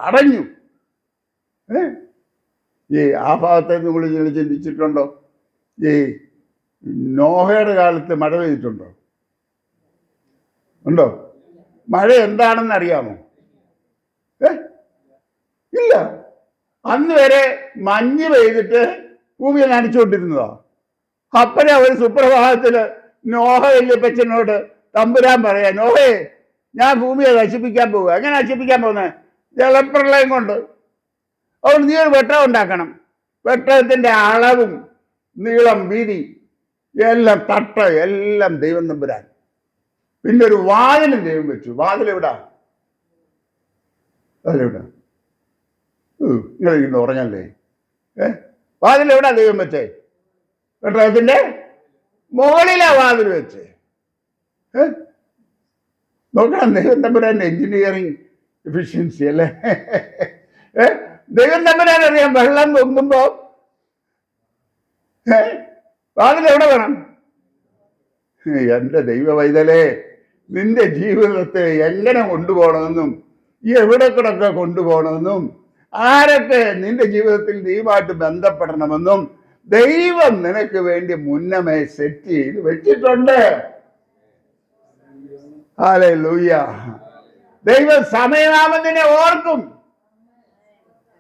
അടഞ്ഞു. ഈ ആ ഭാഗത്തെ നിങ്ങൾ ചിന്തിച്ചിട്ടുണ്ടോ? ഈ നോഹയുടെ കാലത്ത് മഴ പെയ്തിട്ടുണ്ടോ? ഉണ്ടോ? മഴ എന്താണെന്ന് അറിയാമോ? ഇല്ല. അന്ന് വരെ മഞ്ഞ് പെയ്തിട്ട് ഭൂമിയെ നനച്ചുകൊണ്ടിരുന്നതാ. അപ്പനെ ഒരു സുപ്രഭാതത്തില് നോഹ വല്യപ്പച്ചനോട് തമ്പുരാൻ പറയാ, നോഹേ, ഞാൻ ഭൂമിയെ നശിപ്പിക്കാൻ പോവുക. എങ്ങനെ നശിപ്പിക്കാൻ പോകുന്നത്? ജലപ്രളയം കൊണ്ട്. അതുകൊണ്ട് നീ ഒരു വെട്ടം ഉണ്ടാക്കണം. വെട്ടത്തിന്റെ അളവും നീളം വീതി എല്ലാം തട്ട് എല്ലാം ദൈവം തമ്പുരാൻ. പിന്നെ ഒരു വാതിലും ദൈവം വെച്ചു. വാതിലെവിടാ? അതിലെവിടാ? നിങ്ങൾ ഇന്ന് ഉറങ്ങല്ലേ? വാതിലെവിടാ ദൈവം വെച്ചേ? വെട്ടത്തിന്റെ മുകളിലാ വാതിൽ വെച്ചേ. നോക്കണം, ദൈവം തമ്പുരാൻ എഞ്ചിനീയറിംഗ് എഫിഷ്യൻസി അല്ലേ? ദൈവം തമ്പുരാൻ അറിയാം വെള്ളം പൊങ്ങുമ്പോ വാതിലെവിടെ വേണം? എൻ്റെ ദൈവ വൈതലേ, നിന്റെ ജീവിതത്തെ എങ്ങനെ കൊണ്ടുപോകണമെന്നും എവിടെ കൂടൊക്കെ കൊണ്ടുപോകണമെന്നും ആരൊക്കെ നിന്റെ ജീവിതത്തിൽ നീയുമായിട്ട് ബന്ധപ്പെടണമെന്നും ദൈവം നിനക്ക് വേണ്ടി മുന്നമേ സെറ്റ് ചെയ്ത് വെച്ചിട്ടുണ്ട്. ഹല്ലേലൂയ. ദൈവം സമയമാകുന്നതിനെ ഓർക്കും.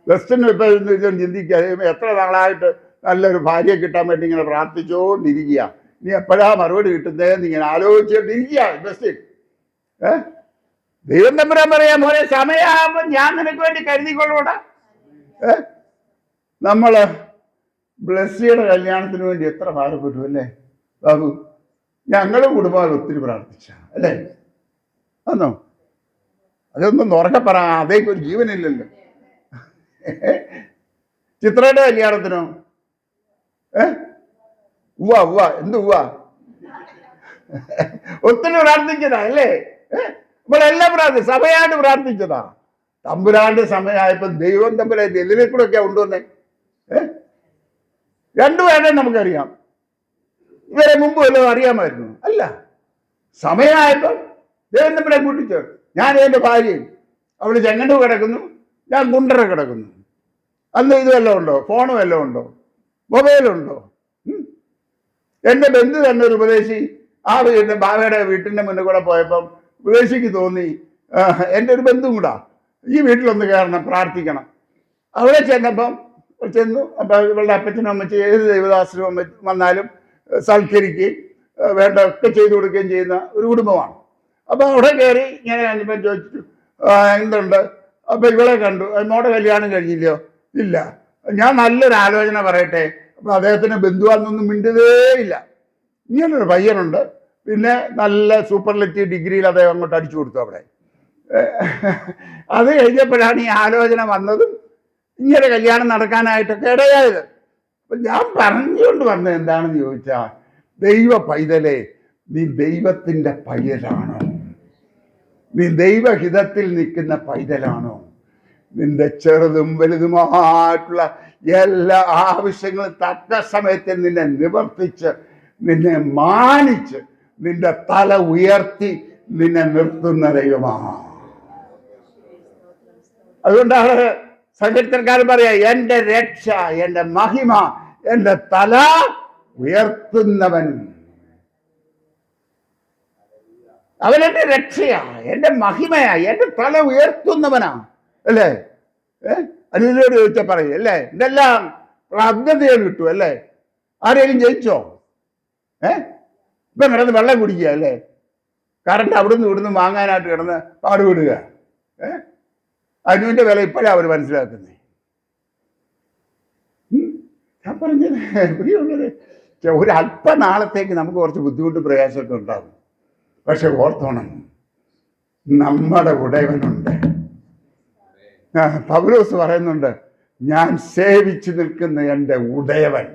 വെസ്റ്റന് ഇപ്പൊ ചിന്തിക്കുക, എത്ര നാളായിട്ട് നല്ലൊരു ഭാര്യയെ കിട്ടാൻ വേണ്ടി ഇങ്ങനെ പ്രാർത്ഥിച്ചുകൊണ്ടിരിക്കുക, ഇനി എപ്പോഴാ മറുപടി കിട്ടുന്നതെന്ന് ഇങ്ങനെ ആലോചിച്ചുകൊണ്ടിരിക്കുക. വെസ്റ്റിൻ ദൈവം തമ്പുരാൻ പറയാൻ പോലെ സമയമാകുമ്പോ ഞാൻ നിനക്ക് വേണ്ടി കരുതിക്കൊള്ളൂടാ. നമ്മള് ബ്ലസ്സിയുടെ കല്യാണത്തിന് വേണ്ടി എത്ര ഭാരപ്പെട്ടു അല്ലേ ബാബു? ഞങ്ങളും കുടുംബം ഒത്തിരി പ്രാർത്ഥിച്ച അല്ലേ? ആന്നോ? അതൊന്നും ഉറക്കെ പറ, അതേക്ക് ഒരു ജീവനില്ലല്ലോ. ചിത്രയുടെ കല്യാണത്തിനോ? എന്ത് ഒത്തിരി പ്രാർത്ഥിച്ചതാ അല്ലേ? നമ്മളെല്ലാം സഭയായിട്ട് പ്രാർത്ഥിച്ചതാ. തമ്പുരാന്റെ സമയമായപ്പോ ദൈവം തമ്പുരാൻ എതിരെ കൂടെ ഒക്കെ കൊണ്ടുവന്നേ. രണ്ടുപേരെ നമുക്കറിയാം. ഇവരെ മുമ്പ് വല്ലതും അറിയാമായിരുന്നു? അല്ല. സമയമായപ്പോ ദൈവം തമ്പുരാൻ കൂട്ടിച്ചേർത്തു. ഞാൻ എൻ്റെ ഭാര്യയും അവള് ചെങ്ങണ്ടു കിടക്കുന്നു, ഞാൻ കുണ്ടറ കിടക്കുന്നു. അന്ന് ഇത് വല്ലതും ഉണ്ടോ? ഫോണ് വല്ലതും ഉണ്ടോ? മൊബൈലുണ്ടോ? എൻ്റെ ബന്ധു തന്നെ ഒരു ഉപദേശി ആ ബാവയുടെ വീട്ടിൻ്റെ മുന്നിൽ കൂടെ പോയപ്പം ഉപദേശിക്ക് തോന്നി, എൻ്റെ ഒരു ബന്ധു കൂടാ, ഈ വീട്ടിലൊന്ന് കയറണം, പ്രാർത്ഥിക്കണം. അവിടെ ചെന്നു. അപ്പം ഇവളുടെ അപ്പച്ചനും അമ്മച്ചും ഏത് ദൈവദാസനും വന്നാലും സൽക്കരിക്കുകയും വേണ്ട ഒക്കെ ചെയ്തു കൊടുക്കുകയും ചെയ്യുന്ന ഒരു കുടുംബമാണ്. അപ്പം അവിടെ കയറി ഇങ്ങനെ കഴിഞ്ഞപ്പം ചോദിച്ചു, എന്തുണ്ട്? അപ്പം ഇവളെ കണ്ടു. മോടെ കല്യാണം കഴിഞ്ഞില്ലയോ? ഇല്ല. ഞാൻ നല്ലൊരു ആലോചന പറയട്ടെ. അപ്പം അദ്ദേഹത്തിന് ബന്ധുവാന്നൊന്നും മിണ്ടതേ ഇല്ല. ഇങ്ങനൊരു പയ്യനുണ്ട്, പിന്നെ നല്ല സൂപ്പർലെറ്റീവ് ഡിഗ്രിയിൽ അദ്ദേഹം അങ്ങോട്ട് അടിച്ചു കൊടുത്തു അവിടെ. അത് കഴിഞ്ഞപ്പോഴാണ് ഈ ആലോചന വന്നതും ഇങ്ങനെ കല്യാണം നടക്കാനായിട്ടൊക്കെ ഇടയായത്. അപ്പം ഞാൻ പറഞ്ഞുകൊണ്ട് വന്നത് എന്താണെന്ന് ചോദിച്ചാൽ, ദൈവ പൈതലേ, നീ ദൈവത്തിൻ്റെ പൈതലാണോ? നീ ദൈവഹിതത്തിൽ നിൽക്കുന്ന പൈതലാണോ? നിന്റെ ചെറുതും വലുതുമായിട്ടുള്ള എല്ലാ ആവശ്യങ്ങളും തക്ക സമയത്ത് നിന്നെ നിവർത്തിച്ച്, നിന്നെ മാനിച്ച്, നിന്റെ തല ഉയർത്തി നിന്നെ നിർത്തുന്ന ദൈവമാണ്. അതുകൊണ്ടാണ് സങ്കീർത്തനക്കാരൻ പറയാ, എൻ്റെ രക്ഷ, എൻ്റെ മഹിമ, എൻ്റെ തല ഉയർത്തുന്നവൻ. അവനെന്റെ രക്ഷയാ, എന്റെ മഹിമയാ, എന്റെ തല ഉയർത്തുന്നവനാ, അല്ലേ? അനുവിനോട് ചോദിച്ചാൽ പറയും, അല്ലേ? ഇതെല്ലാം പ്രാപ്തതകൾ കിട്ടും, അല്ലേ? ആരെങ്കിലും ജയിച്ചോ? ഇപ്പം കിടന്ന് വെള്ളം കുടിക്കുക, അല്ലേ? കറണ്ട് അവിടുന്ന് ഇവിടുന്ന് വാങ്ങാനായിട്ട് കിടന്ന് പാടുവിടുക. അനുവിന്റെ വില ഇപ്പോഴാണ് അവർ മനസ്സിലാക്കുന്നത്. ഞാൻ പറഞ്ഞത് പ്രിയമുള്ളത്, ഒരു അല്പനാളത്തേക്ക് നമുക്ക് കുറച്ച് ബുദ്ധിമുട്ടും പ്രയാസമൊക്കെ ഉണ്ടാകും. പക്ഷെ ഓർത്തോണം, നമ്മുടെ ഉടയവനുണ്ട്. പൗലോസ് പറയുന്നുണ്ട്, ഞാൻ സേവിച്ചു നിൽക്കുന്ന എൻ്റെ ഉടയവൻ.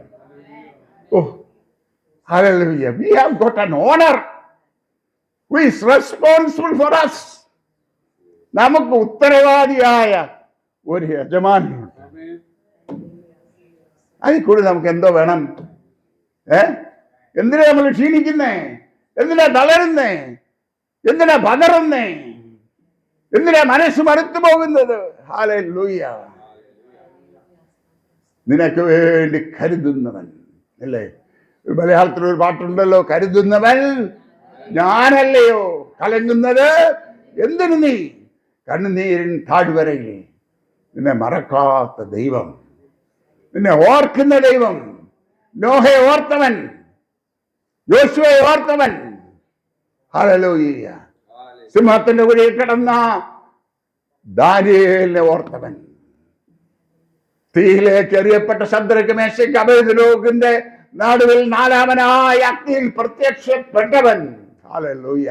ഓ hallelujah, we have got an owner who is responsible for us. നമുക്ക് ഉത്തരവാദിയായ ഒരു യജമാനുണ്ട്. അതിൽ കൂടി നമുക്ക് എന്തോ വേണം? എന്തിനാ നമ്മൾ ക്ഷീണിക്കുന്നേ? എന്തിനാ തളരുന്നേ? എന്തിനാ പതറുന്നേ? എന്തിനാ മനസ്സ് മടുത്തു പോകുന്നത്? ഹല്ലേലൂയ, നിനക്ക് വേണ്ടി കരുതുന്നവൻ, അല്ലേ? മലയാളത്തിലൊരു പാട്ടുണ്ടല്ലോ, കരുതുന്നവൻ ഞാനല്ലയോ, കലങ്ങുന്നത് എന്തിനു നീ, കണ്ണുനീരിൻ താഴ്വരയിൽ നിന്നെ മറക്കാത്ത ദൈവം, നിന്നെ ഓർക്കുന്ന ദൈവം. നോഹയെ ഓർത്തവൻ, യോശുവയെ ഓർത്തവൻ. ഹല്ലേലൂയ, സിംഹത്തിന്റെ കുഴിയിൽ കിടന്ന ദാനിയേലിനെ ഓർത്തവൻ, തീയിലേക്ക് എറിയപ്പെട്ട ശദ്രക്ക് മേശയ്ക്ക് അബേദ്നെഗോവിന്റെ നടുവിൽ നാലാമനായ അഗ്നിയിൽ പ്രത്യക്ഷപ്പെട്ടവൻ. ഹല്ലേലൂയ,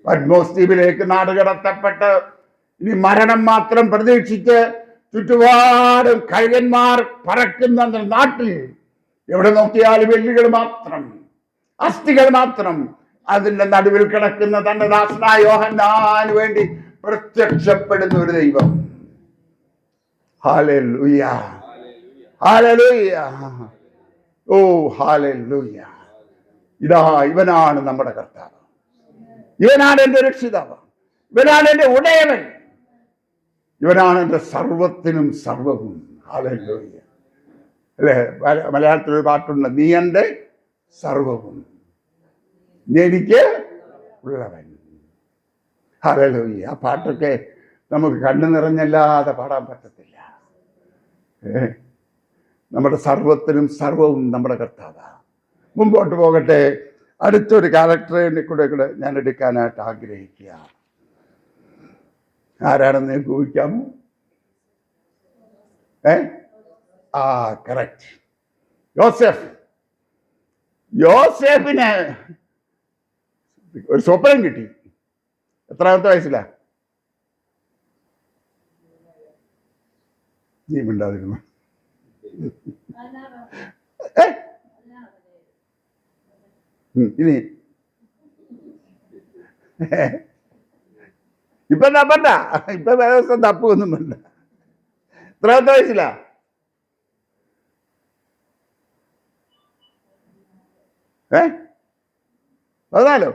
പത്മോസ് ദ്വീപിലേക്ക് നാടുകടത്തപ്പെട്ട് ഇനി മരണം മാത്രം പ്രതീക്ഷിച്ച് ചുറ്റുപാടും കഴുകന്മാർ പറക്കുന്ന നാട്ടിൽ എവിടെ നോക്കിയാലും വെല്ലുകൾ മാത്രം, അസ്ഥികൾ മാത്രം, അതിന്റെ നടുവിൽ കിടക്കുന്ന തന്റെ ദാസനായ യോഹന്നാന് വേണ്ടി പ്രത്യക്ഷപ്പെടുന്ന ഒരു ദൈവം. ഹല്ലേലൂയ, ഹല്ലേലൂയ, ഓ ഹല്ലേലൂയ. ഇതാ, ഇവനാണ് നമ്മുടെ കർത്താവ്, ഇവനാണ് എൻ്റെ രക്ഷിതാവ്, ഇവനാണ് എൻ്റെ ഉടയവൻ, ഇവനാണ് എൻ്റെ സർവത്തിനും സർവവും. ഹല്ലേലൂയ, അല്ലേ? മലയാളത്തിലൊരു പാട്ടുണ്ട്, നീ എൻ്റെ സർവവും, നീ എനിക്ക് ഉള്ളവൻ. ഹല്ലേലൂയ, ആ പാട്ടൊക്കെ നമുക്ക് കണ്ണു നിറഞ്ഞല്ലാതെ പാടാൻ പറ്റത്തില്ല. നമ്മുടെ സർവത്തിനും സർവവും നമ്മുടെ കർത്താവാണ്. മുമ്പോട്ട് പോകട്ടെ, അടുത്തൊരു ക്യാരക്ടറിനെ കൂടെ ഞാൻ എടുക്കാനായിട്ട് ആഗ്രഹിക്കുക. ആരാണെന്ന് നിങ്ങൾക്ക് ഊഹിക്കാമോ? കറക്റ്റ്, യോസേഫ്. യോസേഫിന് ഒരു സ്വപ്നം കിട്ടി. എത്രാമത്തെ വയസ്സിലാ? നീ മിണ്ടാതിരുന്നു. ഇനി ഇപ്പൊ തപ്പണ്ട, ഇപ്പൊ ദിവസം തപ്പൊന്നും വേണ്ട. എത്രാമത്തെ വയസ്സിലാ? പതിനാലോ?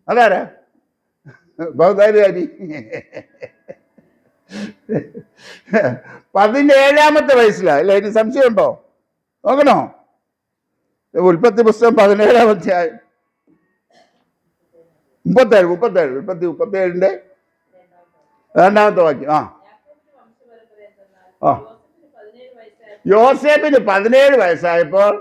അതാരാ ബഹുദാരി? 17ാമത്തെ വയസ്സിലാ, അല്ലേ? ഇനി സംശയമുണ്ടോ? നോക്കണോ? ഉൽപ്പത്തി പുസ്തകം 17-ാം അധ്യായം 37 2ാമത്തെ വാക്യം. യോസേഫിന് 17 വയസ്സായപ്പോൾ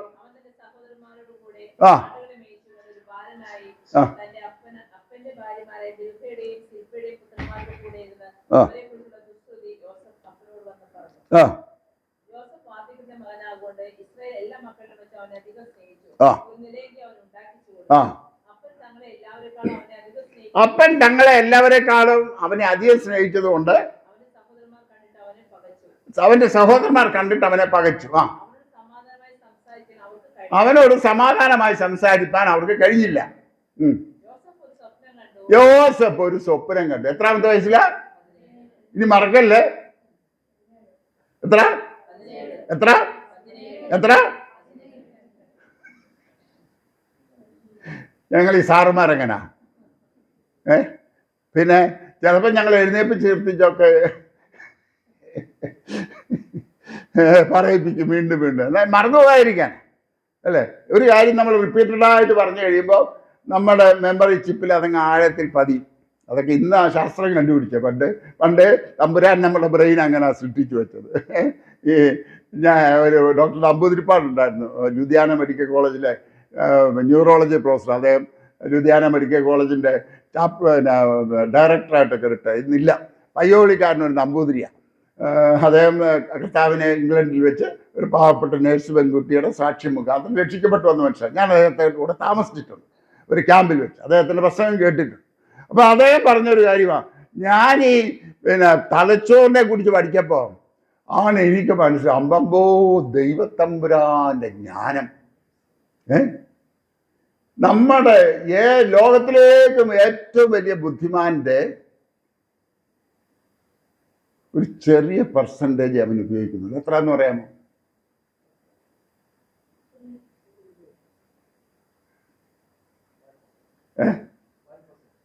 അപ്പൻ തങ്ങളെ എല്ലാവരെക്കാളും അവനെ അധികം സ്നേഹിച്ചത് കൊണ്ട് അവന്റെ സഹോദരന്മാർ കണ്ടിട്ട് അവനെ പകച്ചു. അവനോട് സമാധാനമായി സംസാരിക്കാൻ അവർക്ക് കഴിഞ്ഞില്ല. യോസഫ് ഒരു സ്വപ്നം കണ്ടു. എത്രാമത്തെ വയസ്സിലാ? ഇനി മറക്കല്ലേ. എത്ര എത്ര എത്ര ഞങ്ങൾ ഈ സാറുമാരെങ്ങനാ? പിന്നെ ചിലപ്പോൾ ഞങ്ങൾ എഴുന്നേപ്പിച്ച് നിർത്തിച്ചൊക്കെ പറയിപ്പിക്കും വീണ്ടും വീണ്ടും, മറന്നു പോകാതിരിക്കാൻ, അല്ലേ? ഒരു കാര്യം നമ്മൾ റിപ്പീറ്റഡായിട്ട് പറഞ്ഞു കഴിയുമ്പോൾ നമ്മുടെ മെമ്മറി ചിപ്പിൽ അതങ്ങ് ആഴത്തിൽ പതിയും. അതൊക്കെ ഇന്ന് ആ ശാസ്ത്രം കണ്ടുപിടിച്ചത്. പണ്ട് തമ്പുരാൻ നമ്മുടെ ബ്രെയിൻ അങ്ങനെ സൃഷ്ടിച്ചു വെച്ചത്. ഈ ഞാൻ ഒരു ഡോക്ടർ നമ്പൂതിരിപ്പാടുണ്ടായിരുന്നു, ലുധിയാന മെഡിക്കൽ കോളേജിലെ ന്യൂറോളജി പ്രൊഫസർ. അദ്ദേഹം ലുധിയാന മെഡിക്കൽ കോളേജിൻ്റെ ഡയറക്ടറായിട്ടൊക്കെ റിട്ടയർ ഇന്നില്ല. പയ്യോളിക്കാരനൊരു നമ്പൂതിരിയാണ്. അദ്ദേഹം കർത്താവിനെ ഇംഗ്ലണ്ടിൽ വെച്ച് ഒരു പാവപ്പെട്ട നേഴ്സ് പെൺകുട്ടിയുടെ സാക്ഷ്യം മുഖാന്തരം രക്ഷിക്കപ്പെട്ടു വന്ന മനുഷ്യൻ. ഞാൻ അദ്ദേഹത്തെ കൂടെ താമസിച്ചിട്ടുണ്ട് ഒരു ക്യാമ്പിൽ വെച്ച്. അദ്ദേഹത്തിൻ്റെ പ്രസംഗം കേട്ടിട്ടുണ്ട്. അപ്പോൾ അദ്ദേഹം പറഞ്ഞൊരു കാര്യമാണ്, ഞാൻ ഈ തലച്ചോറിനെ കുറിച്ച് പഠിച്ചപ്പോൾ ആണ് എനിക്ക് മനസ്സിലായി, അമ്പമ്പോ ദൈവത്തമ്പുരാന്റെ ജ്ഞാനം. നമ്മുടെ ലോകത്തിലേക്കും ഏറ്റവും വലിയ ബുദ്ധിമാന്റെ ഒരു ചെറിയ പെർസെൻറ്റേജ് അവൻ ഉപയോഗിക്കുന്നുള്ളൂ. എത്ര എന്ന് പറയാമോ?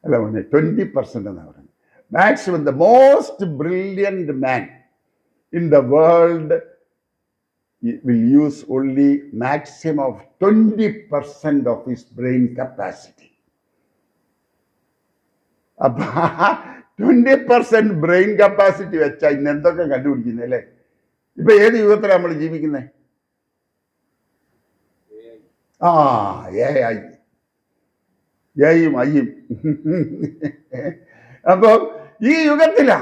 അല്ല, 20% എന്നാണ് പറയുന്നത്. Maximum the most brilliant man in the world will use only maximum of 20% of his brain capacity. അപ്പൊ 20% ബ്രെയിൻ കപ്പാസിറ്റി വെച്ചാൽ ഇന്ന് എന്തൊക്കെ കണ്ടുപിടിക്കുന്നത് അല്ലേ? ഇപ്പൊ ഏത് യുഗത്തിലാണ് നമ്മൾ ജീവിക്കുന്നത്? ഏയും അയ്യും. അപ്പൊ ഈ യുഗത്തിലാ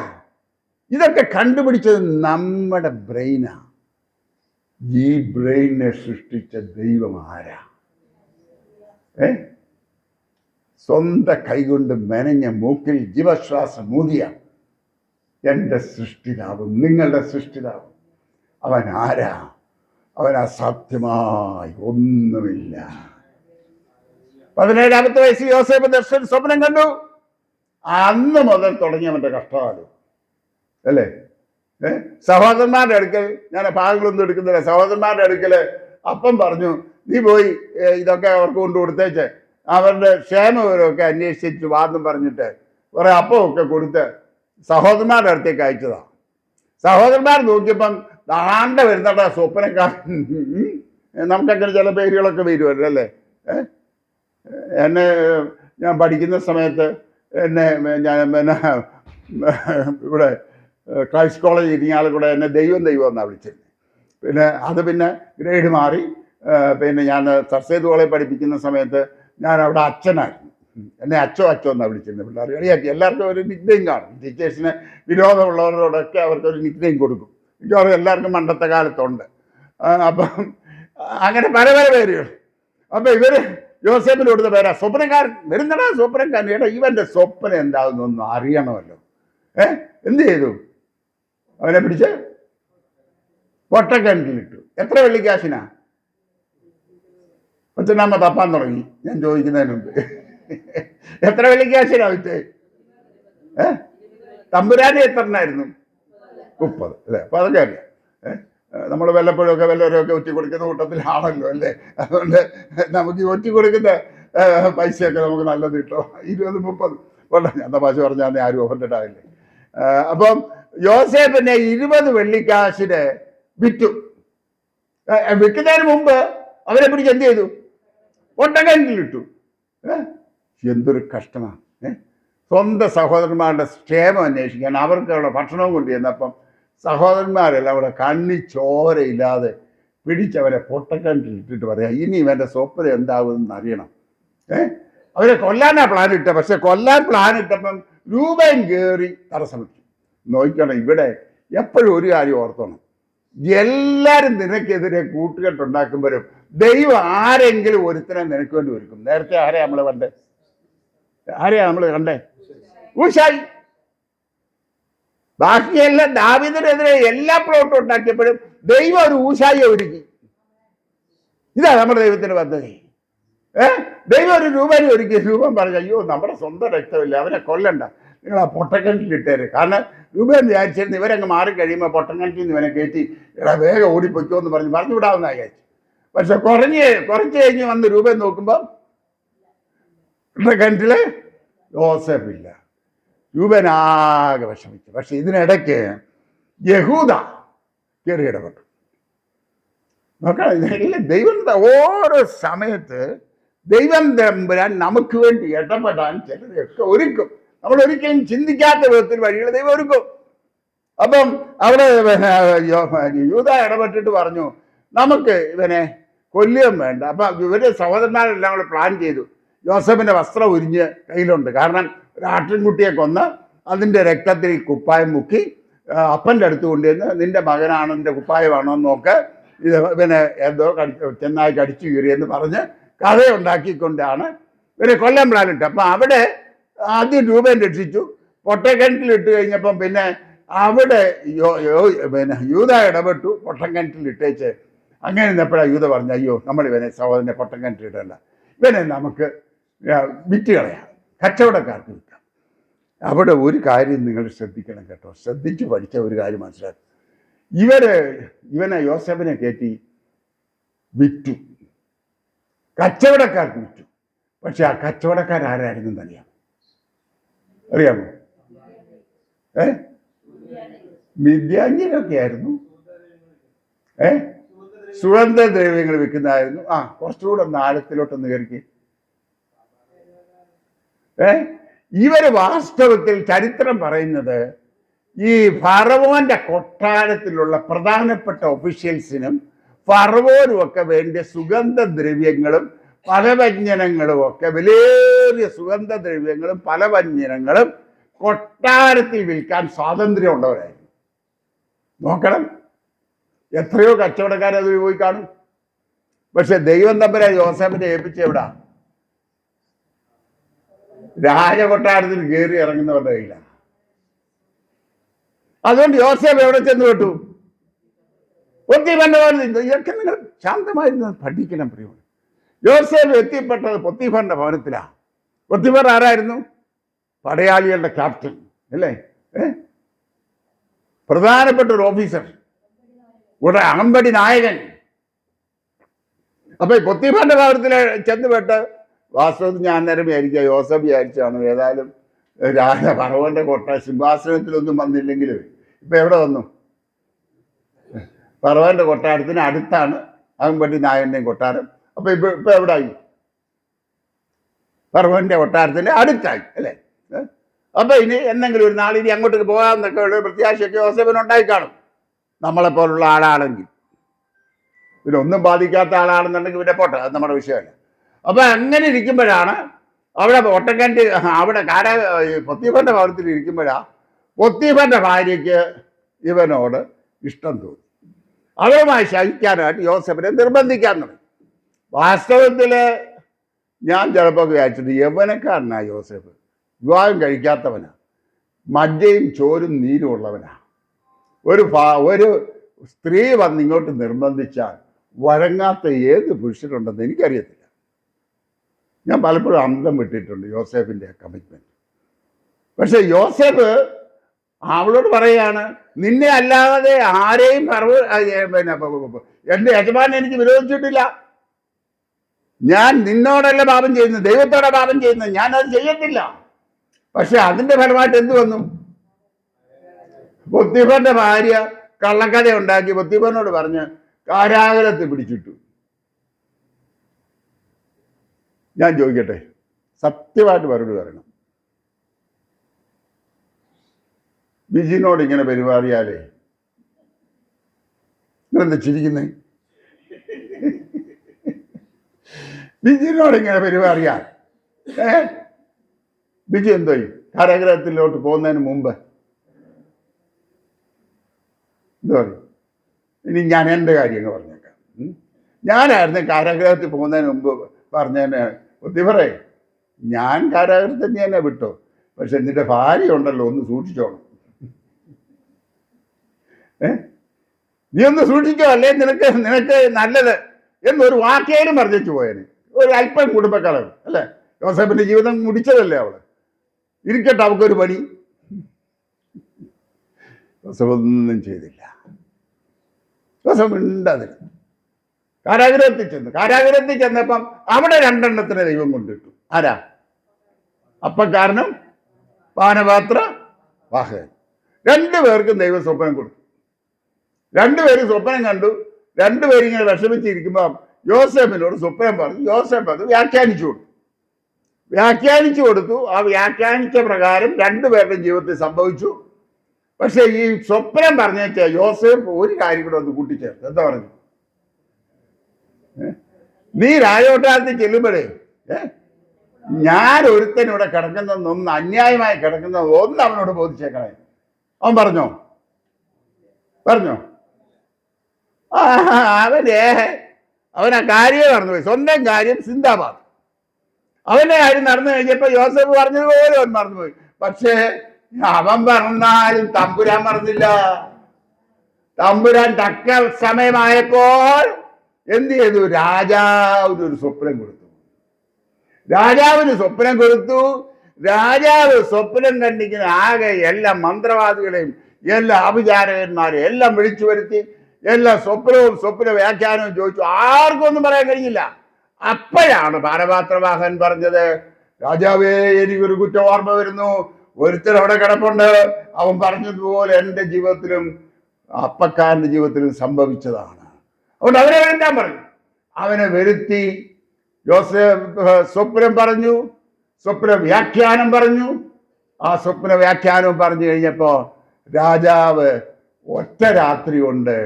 ഇതൊക്കെ കണ്ടുപിടിച്ചത് നമ്മുടെ ബ്രെയിനാ. ഈ ബ്രെയിനെ സൃഷ്ടിച്ച ദൈവം ആരാ? സ്വന്തം കൈകൊണ്ട് മെനഞ്ഞ മൂക്കിൽ ജീവശ്വാസം ഊതിയ എൻ്റെ സൃഷ്ടിതാവും നിങ്ങളുടെ സൃഷ്ടിതാവും അവൻ ആരാ? അവൻ അസാധ്യമായി ഒന്നുമില്ല. 17-ാമത്തെ വയസ്സിൽ യോസേഫ് ദർശനം സ്വപ്നം കണ്ടു. അന്ന് മുതൽ തുടങ്ങി അവൻ്റെ കഷ്ടകാലം അല്ലേ? സഹോദരന്മാരുടെ അടുക്കൽ, ഞാൻ ഭാഗങ്ങളൊന്നും എടുക്കുന്നില്ല, സഹോദരന്മാരുടെ അടുക്കൽ അപ്പം പറഞ്ഞു, നീ പോയി ഇതൊക്കെ അവർക്ക് കൊണ്ടു കൊടുത്തേച്ച് അവരുടെ ക്ഷേമവിവരമൊക്കെ അന്വേഷിച്ചിട്ട് വാദം പറഞ്ഞിട്ട് കുറെ അപ്പമൊക്കെ കൊടുത്ത് സഹോദരന്മാരുടെ അടുത്തേക്ക് അയച്ചതാണ്. സഹോദരന്മാർ നോക്കിയപ്പം ദാണ്ട വരുന്നടാ സ്വപ്നക്കാരൻ. നമുക്കങ്ങനെ ചില പേരുകളൊക്കെ വരുമല്ലോ അല്ലേ? ഞാൻ പഠിക്കുന്ന സമയത്ത് ഇവിടെ ക്രൈസ്റ്റ് കോളേജ് ഇരിങ്ങാൽ കൂടെ എന്നെ ദൈവം എന്നാണ് വിളിച്ചിരുന്നത്. പിന്നെ ഗ്രേഡ് മാറി. ഞാൻ സർസേത് കോളേജ് പഠിപ്പിക്കുന്ന സമയത്ത് ഞാൻ അവിടെ അച്ഛനായിരുന്നു. എന്നെ അച്ചോ എന്നാണ് വിളിച്ചിരുന്നത്. പിള്ളേർ കളിയാക്കി. എല്ലാവർക്കും ഒരു നിക് നെയിം കാണും. ടീച്ചേഴ്സിന് വിരോധമുള്ളവരോടൊക്കെ അവർക്കൊരു നിക് നെയിം കൊടുക്കും. മിക്കവാറും എല്ലാവർക്കും പണ്ടത്തെ കാലത്തുണ്ട്. അപ്പം അങ്ങനെ പല പല പേരുകൾ. അപ്പം ഇവർ യോസേഫിന് കൊടുത്ത പേരാ സ്വപ്നക്കാരൻ. വരുന്നടാ സ്വപ്നക്കാരൻ. ഏട്ടാ ഇവൻ്റെ സ്വപ്നം എന്താകുന്നൊന്നും അറിയണമല്ലോ. എന്ത് ചെയ്തു? അവനെ പിടിച്ച് പൊട്ടക്കിണറ്റിലിട്ടു. എത്ര വെള്ളിക്കാശിനാ? അച്ഛനമ്മ തപ്പാൻ തുടങ്ങി ഞാൻ ചോദിക്കുന്നതിന് മുമ്പ്. എത്ര വെള്ളിക്കാശിനാ വിറ്റ്? തമ്പുരാനെ എത്രണ്ണായിരുന്നു? 30 അല്ലേ? അപ്പൊ അതൊക്കെ അറിയാം. നമ്മൾ വല്ലപ്പോഴൊക്കെ വല്ലവരൊക്കെ ഒറ്റി കൊടുക്കുന്ന കൂട്ടത്തിലാണല്ലോ അല്ലേ? അതുകൊണ്ട് നമുക്ക് ഈ ഒറ്റി കൊടുക്കുന്ന പൈസയൊക്കെ നമുക്ക് നല്ലത് കിട്ടും. 20-30 കൊണ്ട ഞാൻ തമാശ പറഞ്ഞാൽ ആരും ഓഫൻഡഡ് ആവില്ലേ? അപ്പം യോസേഫിനെ 20 വെള്ളിക്കാശിന് വിറ്റു. വിൽക്കുന്നതിന് മുമ്പ് അവരെ പിടിച്ച് എന്ത് ചെയ്തു? ഒട്ടകണ്ടിലിട്ടു. എന്തൊരു കഷ്ടമാണ്. സ്വന്തം സഹോദരന്മാരുടെ ക്ഷേമം അന്വേഷിക്കാൻ അവർക്ക് അവിടെ ഭക്ഷണവും കൊണ്ടുവന്നപ്പം സഹോദരന്മാരെല്ലാം അവിടെ കണ്ണി ചോരയില്ലാതെ പിടിച്ചവരെ പൊട്ടക്കണ്ടിലിട്ടിട്ട് പറയാം, ഇനി ഇവൻ്റെ സ്വപ്നം എന്താകുമെന്ന് അറിയണം. അവരെ കൊല്ലാനാ പ്ലാൻ ഇട്ട. പക്ഷെ കൊല്ലാൻ പ്ലാൻ ഇട്ടപ്പം രൂപയും കയറി തടസ്സം വെച്ചു. നോക്കണം, ഇവിടെ എപ്പോഴും ഒരു കാര്യം ഓർത്തണം, എല്ലാവരും നിനക്കെതിരെ കൂട്ടുകെട്ടുണ്ടാക്കുമ്പോഴും ദൈവം ആരെങ്കിലും ഒരുത്തനെ നിനക്ക് വേണ്ടി ഒരുക്കും. നേരത്തെ ആരെയാ നമ്മൾ കണ്ടേ? ഊശായി. ബാക്കിയെല്ലാം ദാവീദിനെതിരെ എല്ലാ പ്ലോട്ടും ഉണ്ടാക്കിയപ്പോഴും ദൈവം ഒരു ഊശായിയെ ഒരുക്കി. ഇതാ നമ്മുടെ ദൈവത്തിന്റെ പദ്ധതി. ദൈവം ഒരു രൂപനെ ഒരുക്കി. രൂപം പറഞ്ഞു, അയ്യോ നമ്മുടെ സ്വന്തം രക്തമില്ല, അവനെ കൊല്ലണ്ട, നിങ്ങൾ ആ പൊട്ടക്കിണറ്റിലിട്ടേര്. കാരണം രൂപൻ വിചാരിച്ചിരുന്നു ഇവരങ്ങ് മാറിക്കഴിയുമ്പോൾ പൊട്ടക്കിണറ്റിൽ നിന്ന് ഇവനെ കയറ്റി വേഗം ഓടിപ്പൊയ്ക്കോ എന്ന് പറഞ്ഞു വിടാമെന്ന് വിചാരിച്ചു. പക്ഷെ കുറച്ച് കഴിഞ്ഞ് വന്ന് രൂപൻ നോക്കുമ്പോൾ കിണറ്റില് യോസേഫില്ല. രൂപനാകെ വിഷമിച്ചു. പക്ഷെ ഇതിനിടയ്ക്ക് യഹൂദ കയറി ഇടപെട്ടു. നോക്കണം, ഇതെല്ലാം ദൈവം ഓരോ സമയത്ത് ദൈവം തമ്പുരാൻ നമുക്ക് വേണ്ടി ഇടപെടാൻ ചിലരെയൊക്കെ ഒരുക്കും. നമ്മൾ ഒരിക്കലും ചിന്തിക്കാത്ത വിധത്തിൽ വഴികൾ ദൈവം ഒരുക്കും. അപ്പം അവിടെ യൂദ ഇടപെട്ടിട്ട് പറഞ്ഞു, നമുക്ക് ഇവനെ കൊല്ലുകയും വേണ്ട. അപ്പം ഇവര് സഹോദരന്മാരെല്ലാം കൂടെ പ്ലാൻ ചെയ്തു. യോസഫിന്റെ വസ്ത്രം ഉരിഞ്ഞ് കയ്യിലുണ്ട്. കാരണം ഒരു ആട്ടിൻകുട്ടിയെ കൊന്ന് അതിൻ്റെ രക്തത്തിൽ കുപ്പായം മുക്കി അപ്പൻ്റെ അടുത്ത് കൊണ്ടുവന്ന്, നിന്റെ മകനാണോ നിന്റെ കുപ്പായമാണോ എന്ന് നോക്ക്, ഇത് ഇവനെ എന്തോ ചെന്നായി കടിച്ചു കീറിയെന്ന് പറഞ്ഞ് കഥയുണ്ടാക്കിക്കൊണ്ടാണ് ഇവരെ കൊല്ലാൻ പ്ലാനിട്ട്. അപ്പം അവിടെ ആദ്യം രൂപൻ രക്ഷിച്ചു. പൊട്ടക്കിണറ്റിലിട്ട് കഴിഞ്ഞപ്പം പിന്നെ അവിടെ യൂദ ഇടപെട്ടു. പൊട്ടക്കിണറ്റിലിട്ടേച്ച് അങ്ങനെ നിന്നപ്പോഴാണ് യൂദ പറഞ്ഞു, അയ്യോ നമ്മൾ ഇവനെ സഹോദരനെ പൊട്ടക്കിണറ്റിലിടണ്ട, ഇവനെ നമുക്ക് വിറ്റ് കളയാം, കച്ചവടക്കാർക്ക് വിൽക്കാം. അവിടെ ഒരു കാര്യം നിങ്ങൾ ശ്രദ്ധിക്കണം കേട്ടോ, ശ്രദ്ധിച്ച് പഠിച്ച ഒരു കാര്യം മനസ്സിലാക്കും. ഇവനെ യോസേഫിനെ കയറ്റി വിറ്റു, കച്ചവടക്കാർക്ക് വിറ്റു. പക്ഷെ ആ കച്ചവടക്കാരാരായിരുന്നു അറിയാമോ? മിദ്യാന്യരൊക്കെ ആയിരുന്നു. സുഗന്ധദ്രവ്യങ്ങൾ വിൽക്കുന്നതായിരുന്നു. കുറച്ചുകൂടെ ഒന്ന് ആഴത്തിലോട്ടൊന്ന് കയറിക്ക്. ഇവര് വാസ്തവത്തിൽ ചരിത്രം പറയുന്നത് ഈ ഫറവോന്റെ കൊട്ടാരത്തിലുള്ള പ്രധാനപ്പെട്ട ഒഫീഷ്യൽസിനും ഫറവോനും ഒക്കെ വേണ്ടിയ സുഗന്ധദ്രവ്യങ്ങളും പലവ്യഞ്ജനങ്ങളും ഒക്കെ, വിലയേറിയ സുഗന്ധദ്രവ്യങ്ങളും പലവ്യഞ്ജനങ്ങളും കൊട്ടാരത്തിൽ വിൽക്കാൻ സ്വാതന്ത്ര്യമുള്ളവരായിരുന്നു. നോക്കണം, എത്രയോ കച്ചവടക്കാരത് പോയി കാണും. പക്ഷെ ദൈവം തമ്പുരാൻ യോസേഫിനെ ഏൽപ്പിച്ച എവിടാ? രാജകൊട്ടാരത്തിൽ കയറി ഇറങ്ങുന്നവരുടെ കയ്യിലാണ്. അതുകൊണ്ട് യോസേഫ് എവിടെ ചെന്ന് വിട്ടു? പൊത്തിഫറിന്റെ ഭവനത്തിൽ. ഇതൊക്കെ നിങ്ങൾ ശാന്തമായിരുന്നു പഠിക്കണം പ്രിയമാണ്. യോസേഫ് എത്തിപ്പെട്ടത് പൊത്തിഫറിന്റെ ഭവനത്തിലാണ്. പൊത്തിഫർ ആരായിരുന്നു? പടയാളികളുടെ ക്യാപ്റ്റൻ അല്ലേ? പ്രധാനപ്പെട്ട ഒരു ഓഫീസർ, ഒരു അകമ്പടി നായകൻ. അപ്പൊ പൊത്തിഫറിന്റെ ഭവനത്തിൽ ചെന്നുപെട്ട് വാസ്തവത്തിൽ ഞാൻ നേരം വിചാരിക്കുക യോസഫ് വിചാരിച്ചാണ് ഏതായാലും ഫറവോന്റെ സിംഹാസനത്തിലൊന്നും വന്നില്ലെങ്കിലും ഇപ്പൊ എവിടെ വന്നു? ഫറവോന്റെ കൊട്ടാരത്തിന് അടുത്താണ് അകമ്പടി നായകന്റെയും കൊട്ടാരം. അപ്പൊ ഇപ്പൊ എവിടായി? ഫറവോന്റെ കൊട്ടാരത്തിന്റെ അടുത്തായി അല്ലേ? അപ്പൊ ഇനി എന്തെങ്കിലും ഒരു നാളിനി അങ്ങോട്ടേക്ക് പോകാമെന്നൊക്കെ ഉള്ള പ്രത്യാശയൊക്കെ യോസേഫിന് ഉണ്ടായി കാണും. നമ്മളെപ്പോലുള്ള ആളാണെങ്കിൽ. ഇതിലൊന്നും ബാധിക്കാത്ത ആളാണെന്നുണ്ടെങ്കിൽ ഇവിടെ പോട്ടെ, അത് നമ്മുടെ വിഷയമല്ല. അപ്പൊ അങ്ങനെ ഇരിക്കുമ്പോഴാണ് അവിടെ ഒട്ടക്കണ്ടി അവിടെ പൊത്തിഫറിന്റെ ഭവനത്തിൽ ഇരിക്കുമ്പോഴാ പൊത്തിഫറിന്റെ ഭാര്യയ്ക്ക് ഇവനോട് ഇഷ്ടം തോന്നി. അവരുമായി ശയിക്കാനായിട്ട് യോസേഫിനെ നിർബന്ധിക്കാൻ തുടങ്ങി. വാസ്തവത്തില് ഞാൻ ചിലപ്പോൾ വിചാരിച്ചിട്ട് യൗവനക്കാരനാ യോസേഫ്, വിവാഹം കഴിക്കാത്തവനാ, മജ്ജയും ചോരും നീരും ഉള്ളവനാ. ഒരു സ്ത്രീ വന്ന് ഇങ്ങോട്ട് നിർബന്ധിച്ചാൽ വഴങ്ങാത്ത ഏത് പുരുഷനുണ്ടെന്ന് എനിക്കറിയത്തില്ല. ഞാൻ പലപ്പോഴും അന്തം വിട്ടിട്ടുണ്ട് യോസേഫിൻ്റെ കമ്മിറ്റ്മെൻറ്റ്. പക്ഷെ യോസേഫ് അവളോട് പറയാണ്, നിന്നെ അല്ലാതെ ആരെയും എൻ്റെ യജമാനൻ എനിക്ക് വിരോധിച്ചിട്ടില്ല. ഞാൻ നിന്നോടല്ല പാപം ചെയ്യുന്നത്, ദൈവത്തോടെ പാപം ചെയ്യുന്നത്, ഞാനത് ചെയ്യത്തില്ല. പക്ഷെ അതിൻ്റെ ഫലമായിട്ട് എന്ത് വന്നു? പൊത്തിഫറിന്റെ ഭാര്യ കള്ളക്കഥ ഉണ്ടാക്കി പൊത്തിഫറിനോട് പറഞ്ഞ് കാരാഗ്രഹത്തിൽ പിടിച്ചിട്ടു. ഞാൻ ചോദിക്കട്ടെ, സത്യമായിട്ട് മറുപടി പറയണം. ബിജിനോട് ഇങ്ങനെ പെരുമാറിയാലേ നിങ്ങളെന്താ ചിരിക്കുന്നേ? ബിജിനോട് ഇങ്ങനെ പെരുമാറിയാൽ ബിജു എന്തോയി കാരാഗ്രഹത്തിലോട്ട് പോകുന്നതിന് മുമ്പ് എന്താ പറയും? ഇനി ഞാൻ എൻ്റെ കാര്യങ്ങൾ പറഞ്ഞേക്കാം. ഞാനായിരുന്നു കാരാഗ്രഹത്തിൽ പോകുന്നതിന് മുമ്പ് പറഞ്ഞതിന് പൊത്തിഫറേ, ഞാൻ കാരാഗ്രഹത്തിൽ നീ എന്നെ വിട്ടോ, പക്ഷെ നിന്റെ ഭാര്യ ഉണ്ടല്ലോ, ഒന്ന് സൂക്ഷിച്ചോണം. നീ ഒന്ന് സൂക്ഷിച്ചോ, അല്ലേ നിനക്ക് നല്ലത് എന്നൊരു വാക്കേലും പറഞ്ഞിട്ട് പോയേന്. ഒരു അല്പം കുടുംബക്കളവ് അല്ലേ? യോസേഫിന്റെ ജീവിതം മുടിച്ചതല്ലേ അവള്. ഇരിക്കട്ടെ, അവൾക്കൊരു പണി. യോസേഫ് ഒന്നും ചെയ്തില്ല. യോസേഫ് മിണ്ടാതിരുന്നു. കാരാഗ്രഹത്തിൽ ചെന്നപ്പം അവിടെ രണ്ടെണ്ണത്തിന് ദൈവം കൊണ്ടിട്ടു. ആരാ? അപ്പക്കാരനും പാനപാത്ര വാഹകൻ. രണ്ടുപേർക്കും ദൈവം സ്വപ്നം കൊടുത്തു. രണ്ടുപേരും സ്വപ്നം കണ്ടു. രണ്ടുപേരും ഇങ്ങനെ വിഷമിച്ചിരിക്കുമ്പം യോസേഫിനോട് സ്വപ്നം പറഞ്ഞു. യോസേഫ് അത് വ്യാഖ്യാനിച്ചു കൊടുത്തു. ആ വ്യാഖ്യാനിച്ച പ്രകാരം രണ്ടുപേരുടെയും ജീവിതത്തിൽ സംഭവിച്ചു. പക്ഷെ ഈ സ്വപ്നം പറഞ്ഞേച്ച യോസേഫ് ഒരു കാര്യം കൂടെ ഒന്ന് കൂട്ടിച്ചേർത്ത്. എന്താ പറഞ്ഞു? നീ രാജകൊട്ടാരത്തിൽ ചെല്ലുമ്പോഴേ ഞാൻ ഒരുത്തനിവിടെ കിടക്കുന്നതൊന്ന് അന്യായമായി കിടക്കുന്നത് ഒന്ന് അവനോട് ബോധിച്ചേക്കണേ. അവൻ പറഞ്ഞോ? അവനാ കാര്യം നടന്നുപോയി. സ്വന്തം കാര്യം സിന്ദാബാദ്. അവന്റെ കാര്യം നടന്നു കഴിഞ്ഞപ്പോ യോസേഫ് പറഞ്ഞതുപോലെ അവൻ മറന്നുപോയി. പക്ഷേ അവൻ പറഞ്ഞാലും തമ്പുരാൻ മറന്നില്ല. തമ്പുരാൻ തക്ക സമയമായപ്പോൾ എന്ത് ചെയ്തു? രാജാവിനൊരു സ്വപ്നം കൊടുത്തു. രാജാവ് സ്വപ്നം കണ്ടിങ്ങനെ ആകെ എല്ലാ മന്ത്രവാദികളെയും എല്ലാ അഭിചാരകന്മാരെയും എല്ലാം വിളിച്ചു വരുത്തി. എല്ലാ സ്വപ്ന വ്യാഖ്യാനവും ചോദിച്ചു. ആർക്കും ഒന്നും പറയാൻ കഴിഞ്ഞില്ല. അപ്പോഴാണ് പാനപാത്രവാഹൻ പറഞ്ഞത്, രാജാവേ, എനിക്കൊരു കുറ്റം ഓർമ്മ വരുന്നു. ഒരുത്തർ അവിടെ കിടപ്പുണ്ട്. അവൻ പറഞ്ഞതുപോലെ എൻ്റെ ജീവിതത്തിലും അപ്പക്കാരൻ്റെ ജീവിതത്തിലും സംഭവിച്ചതാണ്. അതുകൊണ്ട് അവനെ വരുത്താൻ പറഞ്ഞു. അവനെ വരുത്തി. യോസേഫ് സ്വപ്നം പറഞ്ഞു, സ്വപ്ന വ്യാഖ്യാനം പറഞ്ഞു. ആ സ്വപ്ന വ്യാഖ്യാനം പറഞ്ഞു കഴിഞ്ഞപ്പോ രാജാവ് ഒറ്റ രാത്രി കൊണ്ട്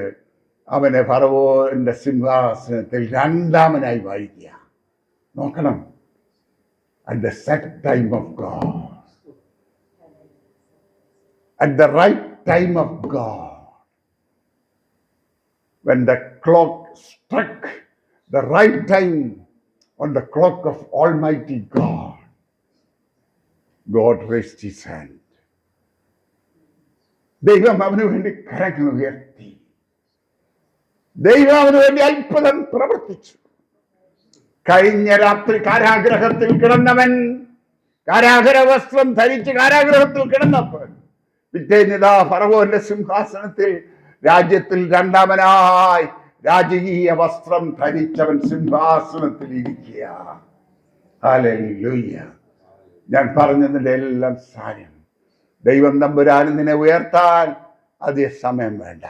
അവനെ ഫറവോന്റെ സിംഹാസനത്തിൽ രണ്ടാമനായി വാഴിക്കുക. നോക്കണം. At the set time of God, at the right time of God, when the clock struck the right time on the clock of Almighty God, God raised his hand. ദൈവം അവന് വേണ്ടി കരങ്ങൾ ഉയർത്തി. ദൈവം അവന് വേണ്ടി അത്ഭുതം പ്രവർത്തിച്ചു. കഴിഞ്ഞ രാത്രി കാരാഗ്രഹത്തിൽ കിടന്നവൻ കാരാഗ്രഹ വസ്ത്രം ധരിച്ച് കാരാഗ്രഹത്തിൽ കിടന്നപ്പോൾ പിറ്റേന്നിതാ ഫറവോന്റെ സിംഹാസനത്തിൽ രാജ്യത്തിൽ രണ്ടാമനായി രാജകീയ വസ്ത്രം ധരിച്ചവൻ സിംഹാസനത്തിൽ ഇരിക്കുക. ഹല്ലേലൂയ. ഞാൻ പറഞ്ഞതിന്റെ എല്ലാം സാരം, ദൈവം തമ്പുരാൻ നിന്നെ ഉയർത്താൻ അധിക സമയം വേണ്ട.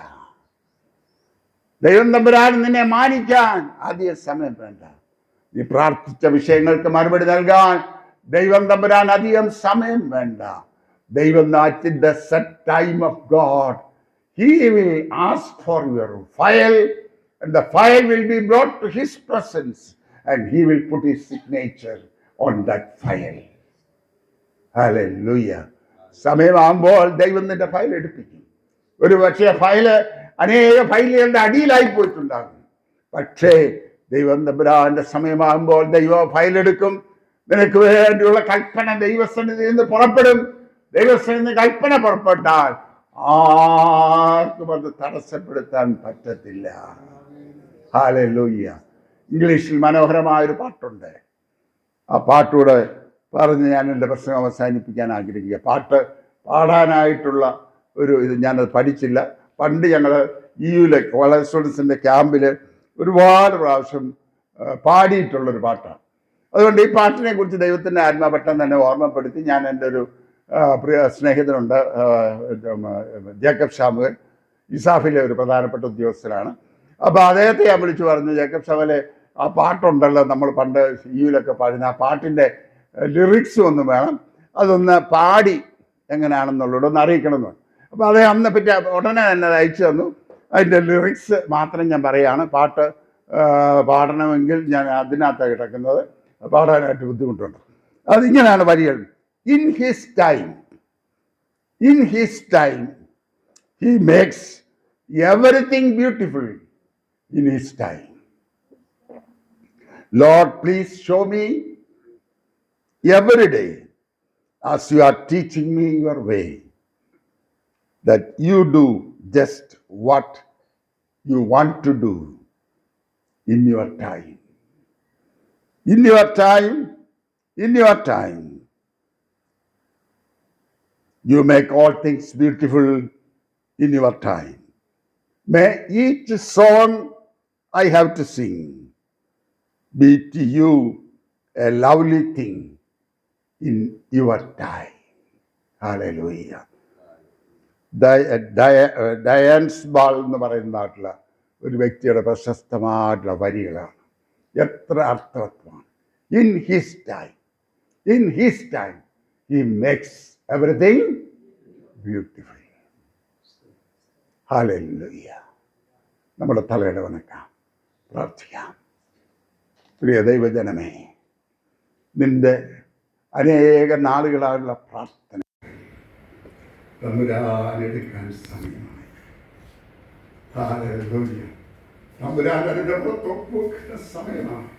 ദൈവം തമ്പുരാൻ നിന്നെ മാനിക്കാൻ അധിക സമയം വേണ്ട. നീ പ്രാർത്ഥിച്ച വിഷയങ്ങൾക്ക് മറുപടി നൽകാൻ ദൈവം തമ്പുരാൻ അധികം സമയം വേണ്ട. ദൈവം at the set time of God, he will ask for your file, and the file will be brought to his presence, and he will put his signature on that file. Hallelujah. സമയമാകുമ്പോൾ ദൈവം നിന്റെ file എടുപ്പിക്കും. ഒരു പക്ഷേ അനേക ഫയലുകളുടെ അടിയിലായി പോയിട്ടുണ്ടാകും. പക്ഷേ ദൈവം തമ്പുരാന്റെ സമയമാകുമ്പോൾ ദൈവം ഫയലെടുക്കും. നിനക്ക് വേണ്ടിയുള്ള കൽപ്പന ദൈവസന്നിധിയിൽ നിന്ന് പുറപ്പെടും. ദൈവസന്നിധിയിൽ നിന്ന് കൽപ്പന പുറപ്പെട്ടാൽ ആർക്കും അത് തടസ്സപ്പെടുത്താൻ പറ്റത്തില്ല. ഹല്ലേലൂയ. ഇംഗ്ലീഷിൽ മനോഹരമായൊരു പാട്ടുണ്ട്. ആ പാട്ടൂടെ പറഞ്ഞ് ഞാൻ എൻ്റെ പ്രശ്നം അവസാനിപ്പിക്കാൻ ആഗ്രഹിക്കുക. പാട്ട് പാടാനായിട്ടുള്ള ഇത് ഞാനത് പഠിച്ചില്ല. പണ്ട് ഞങ്ങൾ യുയിലെ കോളേജ് സ്റ്റുഡൻസിൻ്റെ ക്യാമ്പിൽ ഒരുപാട് പ്രാവശ്യം പാടിയിട്ടുള്ളൊരു പാട്ടാണ്. അതുകൊണ്ട് ഈ പാട്ടിനെ കുറിച്ച് ദൈവത്തിൻ്റെ ആത്മാ പെട്ടെന്ന് തന്നെ ഓർമ്മപ്പെടുത്തി. ഞാൻ എൻ്റെ ഒരു പ്രിയ സ്നേഹിതനുണ്ട്, ജേക്കബ് ഷാമുവൽ, ഇസാഫിലെ ഒരു പ്രധാനപ്പെട്ട ഉദ്യോഗസ്ഥനാണ്. അപ്പോൾ അദ്ദേഹത്തെ ഞാൻ വിളിച്ചു പറഞ്ഞു, ജേക്കബ് ഷാമുവലെ, ആ പാട്ടുണ്ടല്ലോ നമ്മൾ പണ്ട് യുയിലൊക്കെ പാടുന്ന ആ പാട്ടിൻ്റെ ലിറിക്സ് ഒന്നും വേണം, അതൊന്ന് പാടി എങ്ങനെയാണെന്നുള്ളത് ഒന്ന് അറിയിക്കണമെന്ന്. അപ്പോൾ അദ്ദേഹം അന്ന് പറ്റി ഉടനെ തന്നെ അയച്ചു തന്നു. അതിൻ്റെ ലിറിക്സ് മാത്രം ഞാൻ പറയുകയാണ്. പാട്ട് പാടണമെങ്കിൽ ഞാൻ അതിനകത്താണ് കിടക്കുന്നത്, പാടാനായിട്ട് ബുദ്ധിമുട്ടുണ്ട്. അതിങ്ങനെയാണ് വരികൾ. In his time, he makes everything beautiful in his time. Lord, please show me every day as you are teaching me your way, that you do just what you want to do in your time. In your time, you make all things beautiful in your time. May each song I have to sing be to you a lovely thing in your time. Hallelujah. ഡയാൻസ് ബാൾ എന്ന് പറയുന്ന നാട്ടിലെ ഒരു വ്യക്തിയുടെ പ്രശസ്തമായിട്ടുള്ള വരികളാണ്. എത്ര അർത്ഥവത്വമാണ്. In his time, in his time he makes everything beautiful. Hallelujah. നമ്മുടെ തലയുടെ വണക്കാം, പ്രാർത്ഥിക്കാം. പ്രിയ ദൈവജനമേ, നിന്റെ അനേക നാളുകളായുള്ള പ്രാർത്ഥന തമ്പുരാനെടുക്കാൻ സമയമായി. ഹല്ലേലൂയ. തമ്പുരാൻ അതിൻ്റെ പുറത്തൊപ്പുവെക്കുന്ന സമയമാണ്.